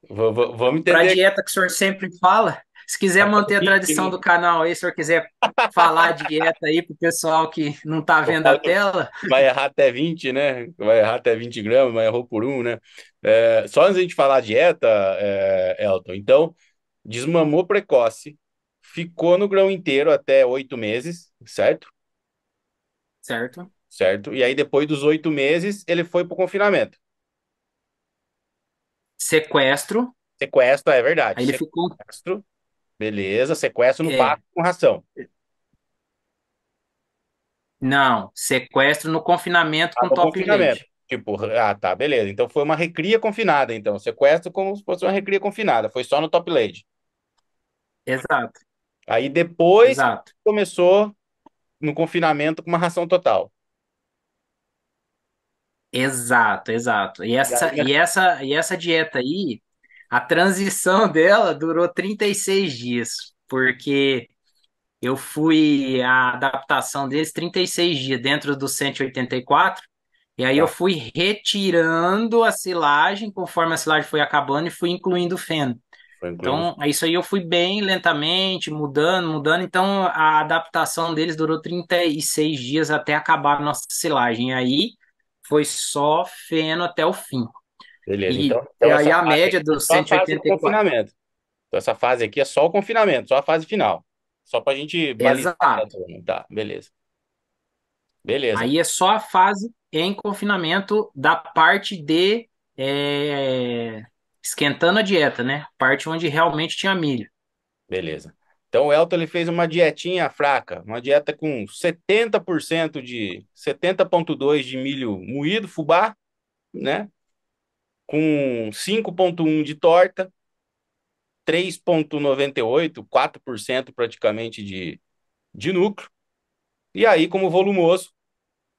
vamos para entender. dieta que o senhor sempre fala, se quiser manter a 20, tradição né? do canal aí, se o senhor quiser falar a dieta aí para o pessoal que não está Eu vendo a falo que tela, vai errar até 20, né? Vai errar até 20 gramas, mas errou por um, né? É, só antes de a gente falar dieta, Elton, então, desmamou precoce, ficou no grão inteiro até 8 meses, certo? certo? Certo. E aí, depois dos 8 meses, ele foi para o confinamento. Sequestro, Sequestro, é verdade. aí ele ficou. Sequestro, beleza. Sequestro no É, pasto com ração. não, sequestro no confinamento Ah, com no top confinamento. lead. Tipo, ah, tá, beleza. Então foi uma recria confinada, então. Sequestro como se fosse uma recria confinada. Foi só no top lead. Exato, Aí depois que exato, começou no confinamento com uma ração total. exato, exato. E E aí, essa dieta aí, a transição dela durou 36 dias, porque a adaptação deles 36 dias dentro dos 184, e aí eu tá, fui retirando a silagem conforme a silagem foi acabando e fui incluindo o feno. foi incluindo. Então, isso aí eu fui bem lentamente, mudando, mudando. Então, a adaptação deles durou 36 dias até acabar a nossa silagem. E aí, foi só feno até o fim. Beleza. E, Então e aí, essa a fase média aqui é dos só a fase do 184. confinamento. Então essa fase aqui é só o confinamento, só a fase final. Só pra gente validar pra Exato. turma. Tá, beleza. Beleza, Aí é só a fase em confinamento da parte de é, esquentando a dieta, né? Parte onde realmente tinha milho. beleza. Então o Elton ele fez uma dietinha fraca, uma dieta com 70,2 de milho moído, fubá, né? Com 5,1 de torta, 3,98, 4% praticamente de núcleo. E aí, como volumoso,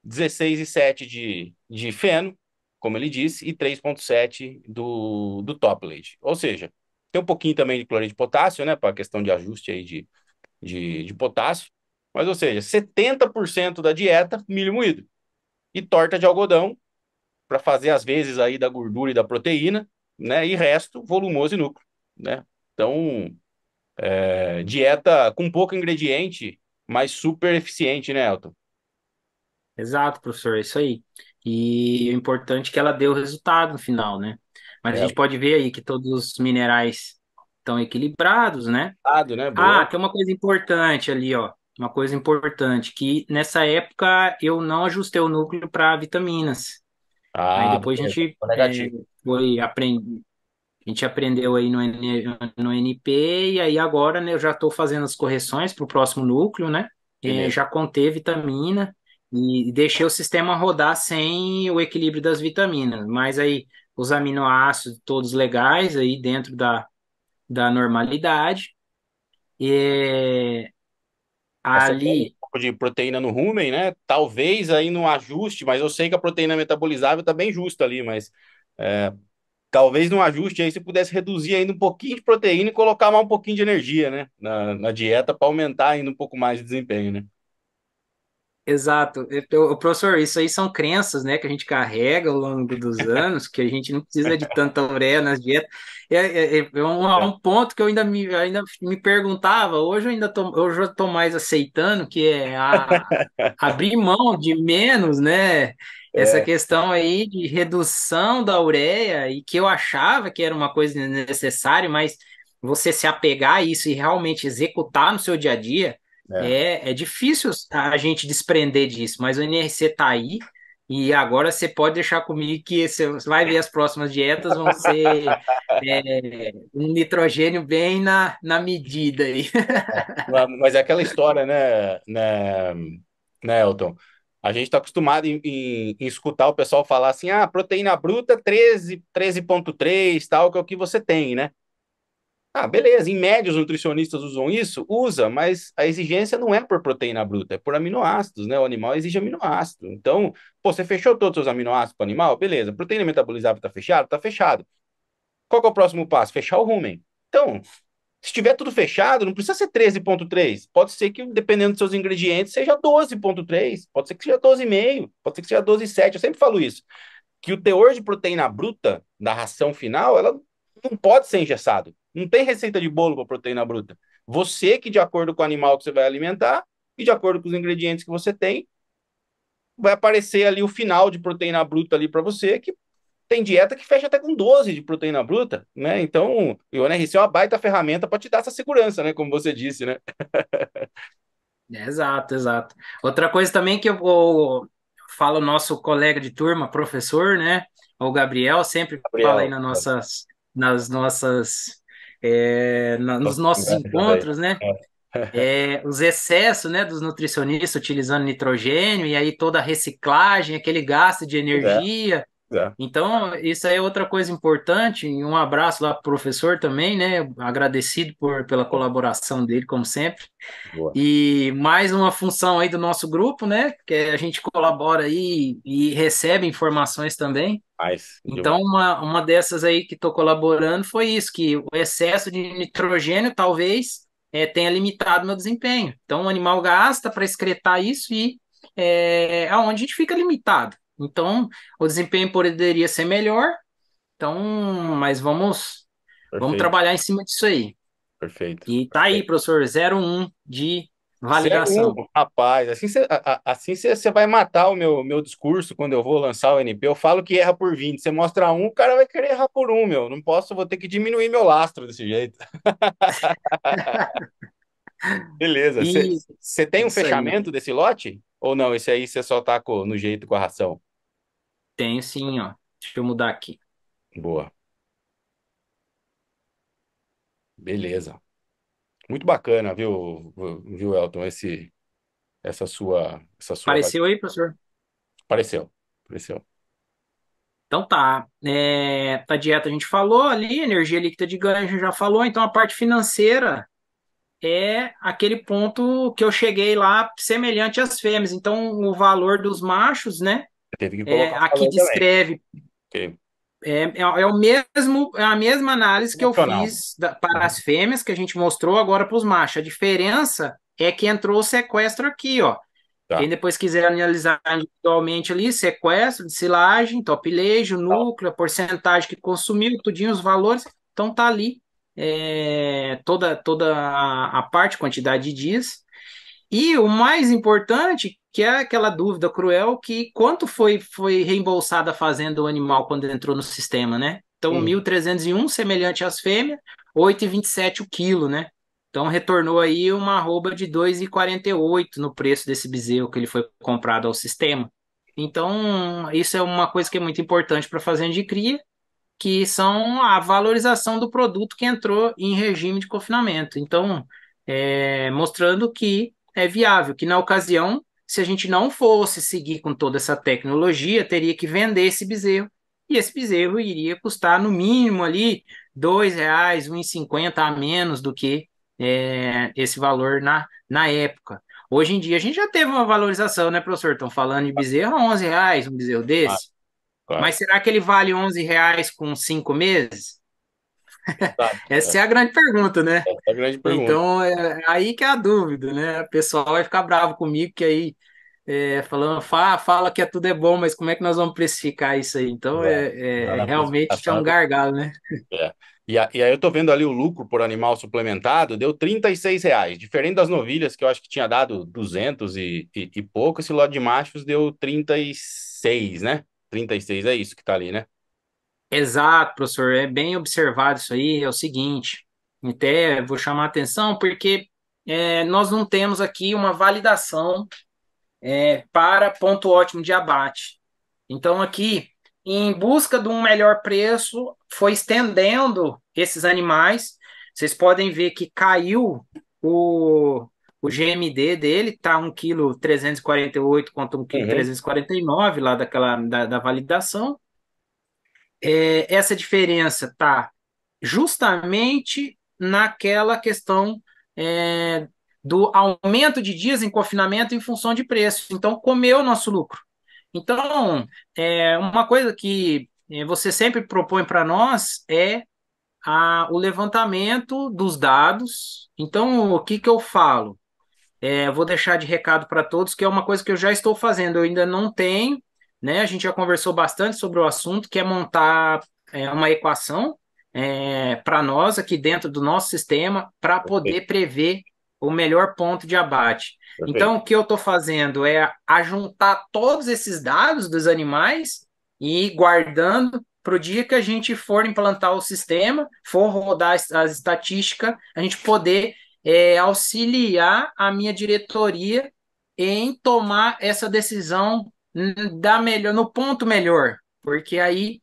16,7 de feno, como ele disse, e 3,7 do top lead. Ou seja, tem um pouquinho também de cloreto de potássio, né, para a questão de ajuste aí de potássio. Mas, ou seja, 70% da dieta, milho moído. E torta de algodão, para fazer as vezes aí da gordura e da proteína, né, e resto, volumoso e núcleo, né. Então, dieta com pouco ingrediente, mas super eficiente, né, Elton? Exato, professor, é isso aí. E o importante é que ela deu resultado no final, né? Mas a É, gente pode ver aí que todos os minerais estão equilibrados, né? né? Ah, Boa. tem uma coisa importante ali, ó. Uma coisa importante, que nessa época eu não ajustei o núcleo para vitaminas. Aí Ah, depois beleza. Ficou negativo. a gente aprendeu aí no NP, e aí agora, né, eu já estou fazendo as correções para o próximo núcleo, né? Beleza. Já contei vitamina e deixei o sistema rodar sem o equilíbrio das vitaminas. Mas aí os aminoácidos todos legais aí dentro da normalidade. E Aí você põe um ali, pouco de proteína no rumen, né? Talvez aí no ajuste, mas eu sei que a proteína metabolizável tá bem justa ali, mas talvez no ajuste aí você pudesse reduzir ainda um pouquinho de proteína e colocar mais um pouquinho de energia, né? Na dieta para aumentar ainda um pouco mais o desempenho, né? Exato. Professor, isso aí são crenças, né, que a gente carrega ao longo dos anos, que a gente não precisa de tanta ureia nas dietas. É um ponto que eu ainda me perguntava, hoje eu tô mais aceitando, que é abrir mão de menos, né? Essa É, questão aí de redução da ureia, e que eu achava que era uma coisa necessária, mas você se apegar a isso e realmente executar no seu dia a dia. é. É difícil a gente desprender disso, mas o NRC tá aí e agora você pode deixar comigo que você vai ver as próximas dietas vão ser um nitrogênio bem na medida aí. Mas é aquela história, né, Elton? A gente está acostumado em escutar o pessoal falar assim, ah, proteína bruta 13,3 tal, que é o que você tem, né? Ah, beleza, em média os nutricionistas usam isso? Usa, mas a exigência não é por proteína bruta, é por aminoácidos, né? O animal exige aminoácido. Então, pô, você fechou todos os seus aminoácidos para o animal? Beleza. Proteína metabolizável está fechado? Está fechado. Qual que é o próximo passo? Fechar o rumen. Então, se tiver tudo fechado, não precisa ser 13,3. Pode ser que, dependendo dos seus ingredientes, seja 12,3. Pode ser que seja 12,5. Pode ser que seja 12,7. Eu sempre falo isso, que o teor de proteína bruta da ração final, ela não pode ser engessado. Não tem receita de bolo para proteína bruta. Você que, de acordo com o animal que você vai alimentar e de acordo com os ingredientes que você tem, vai aparecer ali o final de proteína bruta ali para você, que tem dieta que fecha até com 12 de proteína bruta, né? Então, o NRC é uma baita ferramenta para te dar essa segurança, né? Como você disse, né? Exato, exato. Outra coisa também que eu falo, nosso colega de turma, professor, né? O Gabriel sempre fala aí Gabriel, nas nossas, nos nossa nossos conversa, velho. encontros, né? É. Os excessos, né, dos nutricionistas utilizando nitrogênio e aí toda a reciclagem, aquele gasto de Pois é, energia. pois é. Então, isso aí é outra coisa importante. E um abraço lá pro professor também, né? Agradecido pela colaboração dele, como sempre. Boa. E mais uma função aí do nosso grupo, né? Que a gente colabora aí e recebe informações também. Então, Demais. uma dessas aí que estou colaborando foi isso, que o excesso de nitrogênio talvez tenha limitado meu desempenho. Então, o animal gasta para excretar isso e aonde a gente fica limitado. Então, o desempenho poderia ser melhor. Então, mas vamos Perfeito, trabalhar em cima disso aí. perfeito. E tá aí, professor, 01 de 01, validação. rapaz, assim você vai matar o meu discurso quando eu vou lançar o NP. Eu falo que erra por 20. Você mostra um, o cara vai querer errar por um, meu. Não posso, vou ter que diminuir meu lastro desse jeito. Beleza. E Você tem um isso aí, fechamento desse lote? Ou não? Esse aí você só tá no jeito com a ração? tenho sim, ó. Deixa eu mudar aqui. Boa. Beleza. Muito bacana, viu, Elton, essa sua Apareceu aí, professor? Apareceu. Apareceu. Então tá. A dieta a gente falou ali, energia líquida de ganho a gente já falou, então a parte financeira é aquele ponto que eu cheguei lá semelhante às fêmeas. Então, o valor dos machos, né? Teve que colocar o Aqui valor também. descreve, Ok. é a mesma análise que eu Nacional. fiz para Uhum. as fêmeas, que a gente mostrou agora para os machos. A diferença é que entrou o sequestro aqui, ó. Quem Tá. depois quiser analisar individualmente ali, sequestro de silagem, top leite, Tá. núcleo, a porcentagem que consumiu, tudinho, os valores, então tá ali toda a parte, quantidade de dias. E o mais importante, que é aquela dúvida cruel, que quanto foi reembolsada a fazenda do animal quando entrou no sistema, né? Então, Hum, 1.301 semelhante às fêmeas, 8,27 o quilo, né? Então, retornou aí uma arroba de 2,48 no preço desse bezerro que ele foi comprado ao sistema. Então, isso é uma coisa que é muito importante para a fazenda de cria, que são a valorização do produto que entrou em regime de confinamento. Então, mostrando que é viável, que na ocasião, se a gente não fosse seguir com toda essa tecnologia, teria que vender esse bezerro, e esse bezerro iria custar no mínimo ali R$ 2, R$ 1,50 a menos do que esse valor na época. Hoje em dia a gente já teve uma valorização, né, professor? Estão falando de bezerro a R$ 11, um bezerro claro, desse. claro. Mas será que ele vale R$ 11 com 5 meses? Exato. Essa é a grande pergunta, né? Essa é a grande pergunta. Então, é aí que é a dúvida, né? O pessoal vai ficar bravo comigo, que aí falando, fala que tudo é bom, mas como é que nós vamos precificar isso aí? Então, Exato. Lá na realmente é precificação um gargalo, né? é. E aí eu tô vendo ali o lucro por animal suplementado, deu R$ 36. Diferente das novilhas, que eu acho que tinha dado 200 e pouco, esse lote de machos deu 36, né? 36 é isso que tá ali, né? Exato, professor, é bem observado isso aí. É o seguinte, até vou chamar a atenção porque nós não temos aqui uma validação para ponto ótimo de abate. Então, aqui, em busca de um melhor preço, foi estendendo esses animais. Vocês podem ver que caiu o GMD dele, tá 1,348 kg contra Uhum. 1,349 kg lá da validação. Essa diferença tá justamente naquela questão é, do aumento de dias em confinamento em função de preço. Então, comeu o nosso lucro. Então, uma coisa que você sempre propõe para nós é o levantamento dos dados. Então, o que que eu falo? Vou deixar de recado para todos, que é uma coisa que eu já estou fazendo, eu ainda não tenho, né? A gente já conversou bastante sobre o assunto, que é montar uma equação para nós aqui dentro do nosso sistema para Perfeito, poder prever o melhor ponto de abate. perfeito. Então, o que eu estou fazendo é ajuntar todos esses dados dos animais e ir guardando para o dia que a gente for implantar o sistema, for rodar as estatísticas, a gente poder auxiliar a minha diretoria em tomar essa decisão da melhor, no ponto melhor, porque aí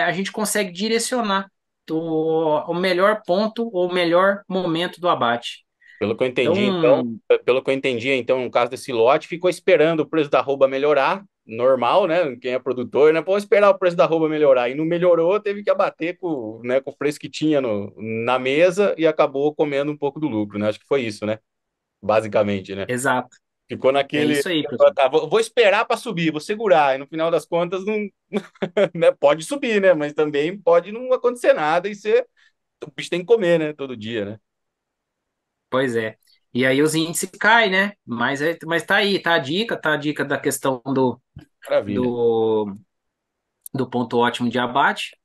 a gente consegue direcionar o melhor ponto ou o melhor momento do abate. Pelo que eu entendi, então, Então, pelo que eu entendi, então, no caso desse lote, ficou esperando o preço da arroba melhorar, normal, né? Quem é produtor, né? Pode esperar o preço da arroba melhorar. E não melhorou, teve que abater com, né, com o preço que tinha na mesa e acabou comendo um pouco do lucro, né? Acho que foi isso, né? Basicamente, né? exato. Ficou É naquele. isso aí, professor. Tá, vou esperar para subir, vou segurar. E no final das contas, não, né, pode subir, né? Mas também pode não acontecer nada e ser. O bicho tem que comer, né? Todo dia, né? Pois é. E aí os índices caem, né? Mas tá aí, tá a dica da questão Maravilha, do, do ponto ótimo de abate.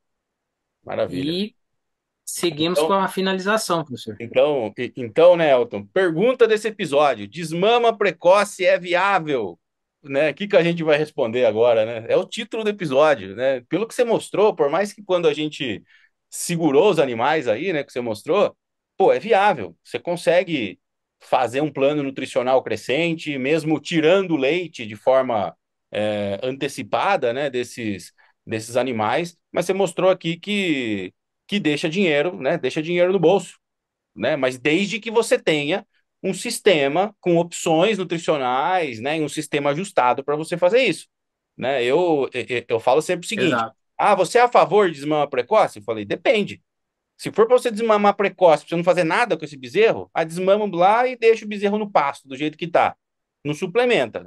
maravilha. E seguimos com Então, a finalização, professor. então, né, Elton? Pergunta desse episódio: desmama precoce é viável? Né? O que a gente vai responder agora, né? É o título do episódio, né? Pelo que você mostrou, por mais que quando a gente segurou os animais aí, né, que você mostrou, pô, é viável. Você consegue fazer um plano nutricional crescente, mesmo tirando o leite de forma antecipada, né, desses animais. Mas você mostrou aqui que deixa dinheiro, né? Deixa dinheiro no bolso, né? Mas desde que você tenha um sistema com opções nutricionais, né? E um sistema ajustado para você fazer isso, né? Eu falo sempre o seguinte: Exato. ah, você é a favor de desmama precoce? Eu falei, depende. Se for para você desmamar precoce, pra você não fazer nada com esse bezerro, a desmama lá e deixa o bezerro no pasto, do jeito que tá. Não suplementa,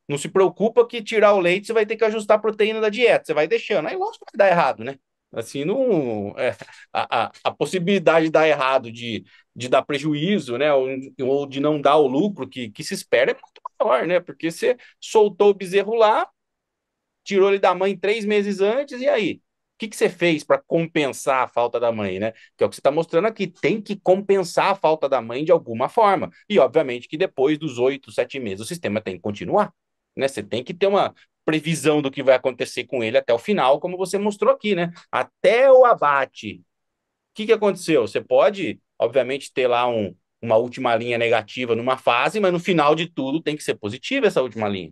não se preocupa que tirar o leite você vai ter que ajustar a proteína da dieta, você vai deixando. Aí lógico que vai dar errado, né? Assim, não, a possibilidade de dar errado, de dar prejuízo, né? Ou de não dar o lucro que se espera é muito maior, né? Porque você soltou o bezerro lá, tirou ele da mãe 3 meses antes, e aí? O que você fez para compensar a falta da mãe, né? Que é o que você está mostrando aqui. Tem que compensar a falta da mãe de alguma forma. E, obviamente, que depois dos 8, 7 meses, o sistema tem que continuar, né? Você tem que ter uma previsão do que vai acontecer com ele até o final, como você mostrou aqui, né? Até o abate. O que aconteceu? Você pode, obviamente, ter lá uma última linha negativa numa fase, mas no final de tudo tem que ser positiva essa última linha,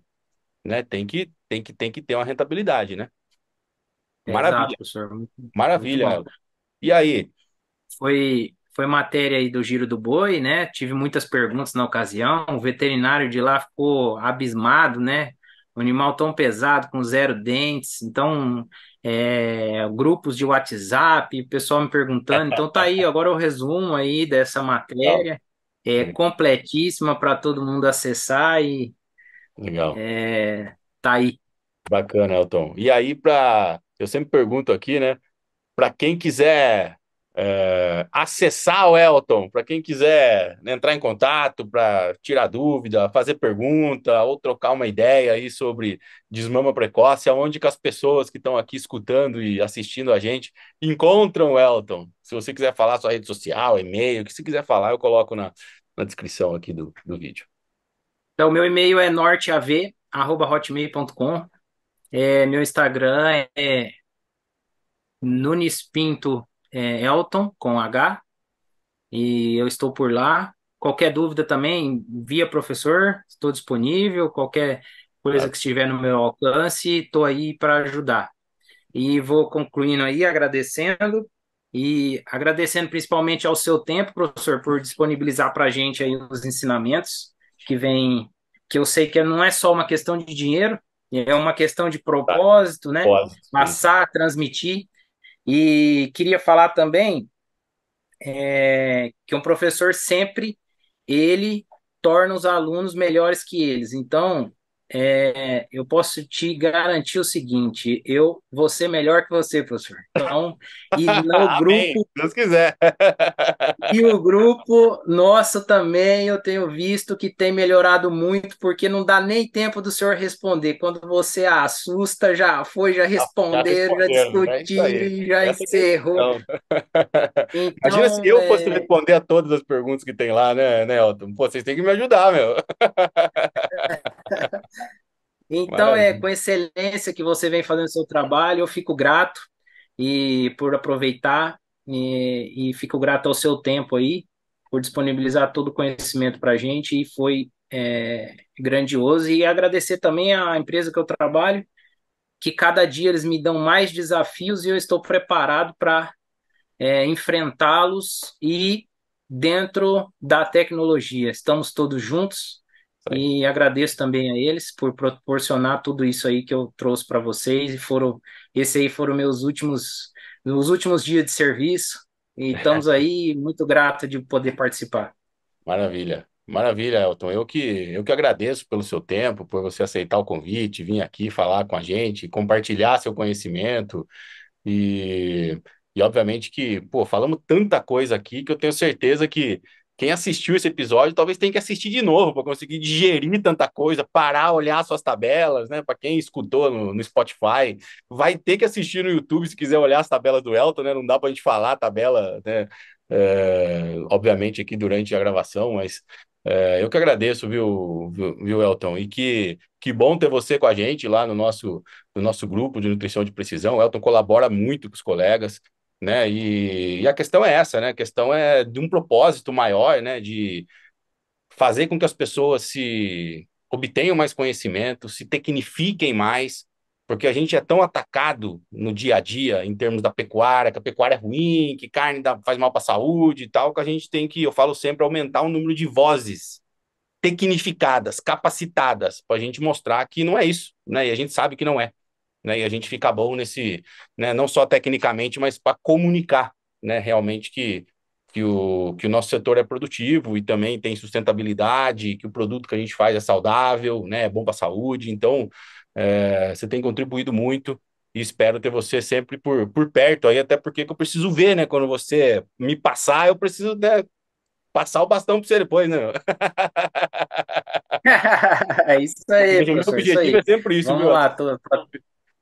né? Tem que ter uma rentabilidade, né? Exato, Maravilha, professor. Muito maravilha, bom. Elton. E aí? Foi matéria aí do Giro do Boi, né? Tive muitas perguntas na ocasião. O veterinário de lá ficou abismado, né? O animal tão pesado, com zero dentes. Então, grupos de WhatsApp, o pessoal me perguntando. Então, tá aí agora o resumo aí dessa Legal, matéria. É completíssima para todo mundo acessar e legal. tá aí. Bacana, Elton. E aí, eu sempre pergunto aqui, né? Para quem quiser acessar o Elton, para quem quiser, né, entrar em contato, para tirar dúvida, fazer pergunta ou trocar uma ideia aí sobre desmama precoce, aonde que as pessoas que estão aqui escutando e assistindo a gente encontram o Elton. Se você quiser falar sua rede social, e-mail, o que você quiser falar, eu coloco na descrição aqui do vídeo. Então, meu e-mail é norteav@hotmail.com. Meu Instagram é Nunes Pinto Elton, com H, e eu estou por lá. Qualquer dúvida também, via professor, estou disponível. Qualquer coisa Tá? que estiver no meu alcance, estou aí para ajudar. E vou concluindo aí, agradecendo principalmente ao seu tempo, professor, por disponibilizar para a gente aí os ensinamentos que vem, que eu sei que não é só uma questão de dinheiro, é uma questão de Tá. propósito, né? Pode. Isso. Passar, transmitir. E queria falar também que um professor sempre ele torna os alunos melhores que eles. Então, eu posso te garantir o seguinte: eu vou ser melhor que você, professor. Então, e no Amém, grupo se Deus quiser. e o grupo nosso também eu tenho visto que tem melhorado muito, porque não dá nem tempo do senhor responder. Quando você assusta, já foi, já Já responderam, já responderam, é isso discutiram aí. e já Essa que é a encerrou. intenção. Imagina se Então, eu fosse responder a todas as perguntas que tem lá, né, Elton? Pô, vocês têm que me ajudar, meu. Então, Maravilha. com excelência que você vem fazendo seu trabalho, eu fico grato e por aproveitar e fico grato ao seu tempo aí, por disponibilizar todo o conhecimento para a gente e foi grandioso. E agradecer também à empresa que eu trabalho, que cada dia eles me dão mais desafios e eu estou preparado para enfrentá-los e dentro da tecnologia. Estamos todos juntos Isso aí. e agradeço também a eles por proporcionar tudo isso aí que eu trouxe para vocês e esse aí foram meus últimos dias de serviço e estamos aí muito grato de poder participar. Maravilha. Maravilha, Elton. Eu que agradeço pelo seu tempo, por você aceitar o convite, vir aqui falar com a gente, compartilhar seu conhecimento. E, e obviamente que, pô, falamos tanta coisa aqui que eu tenho certeza que quem assistiu esse episódio talvez tenha que assistir de novo para conseguir digerir tanta coisa, parar, olhar suas tabelas, né? Para quem escutou no Spotify, vai ter que assistir no YouTube se quiser olhar as tabelas do Elton, né? Não dá para a gente falar a tabela, né? Obviamente aqui durante a gravação, mas eu que agradeço, viu, Elton? E que bom ter você com a gente lá no nosso grupo de nutrição de precisão. O Elton colabora muito com os colegas, né? E a questão é essa, né? A questão é de um propósito maior, né? De fazer com que as pessoas se obtenham mais conhecimento, se tecnifiquem mais, porque a gente é tão atacado no dia a dia em termos da pecuária, que a pecuária é ruim, que carne faz mal para a saúde e tal, que a gente tem que, eu falo sempre, aumentar o número de vozes tecnificadas, capacitadas, para a gente mostrar que não é isso, né? E a gente sabe que não é, né? E a gente fica bom nesse, né? Não só tecnicamente, mas para comunicar, né? Realmente que o nosso setor é produtivo e também tem sustentabilidade, que o produto que a gente faz é saudável, né? É bom para a saúde. Então, você tem contribuído muito. E espero ter você sempre por perto aí, até porque que eu preciso ver, né? Quando você me passar, eu preciso, né, passar o bastão para você depois, né? É isso aí, O meu professor, isso objetivo é aí. sempre isso, Vamos viu? lá,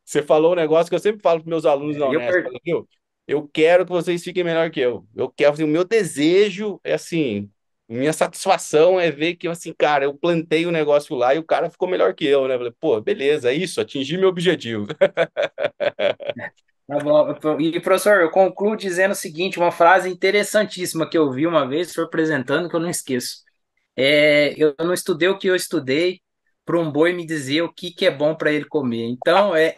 Você falou um negócio que eu sempre falo para meus alunos na eu Unesp, falo, viu? Eu quero que vocês fiquem melhor que eu. Eu quero, assim, o meu desejo é assim, minha satisfação é ver que, assim, cara, eu plantei o negócio lá e o cara ficou melhor que eu, né? Eu falei, pô, beleza, é isso, atingi meu objetivo. Tá bom. E, professor, eu concluo dizendo o seguinte, uma frase interessantíssima que eu vi uma vez, o senhor apresentando, que eu não esqueço. Eu não estudei o que eu estudei para um boi me dizer o que, que é bom para ele comer. Então, é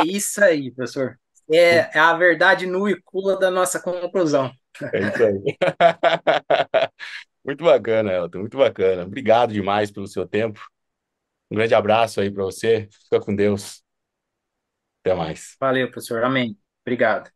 isso aí, professor. É a verdade nua e crua da nossa conclusão. É isso aí. Muito bacana, Elton, muito bacana. Obrigado demais pelo seu tempo. Um grande abraço aí para você. Fica com Deus. Até mais. Valeu, professor. Amém. Obrigado.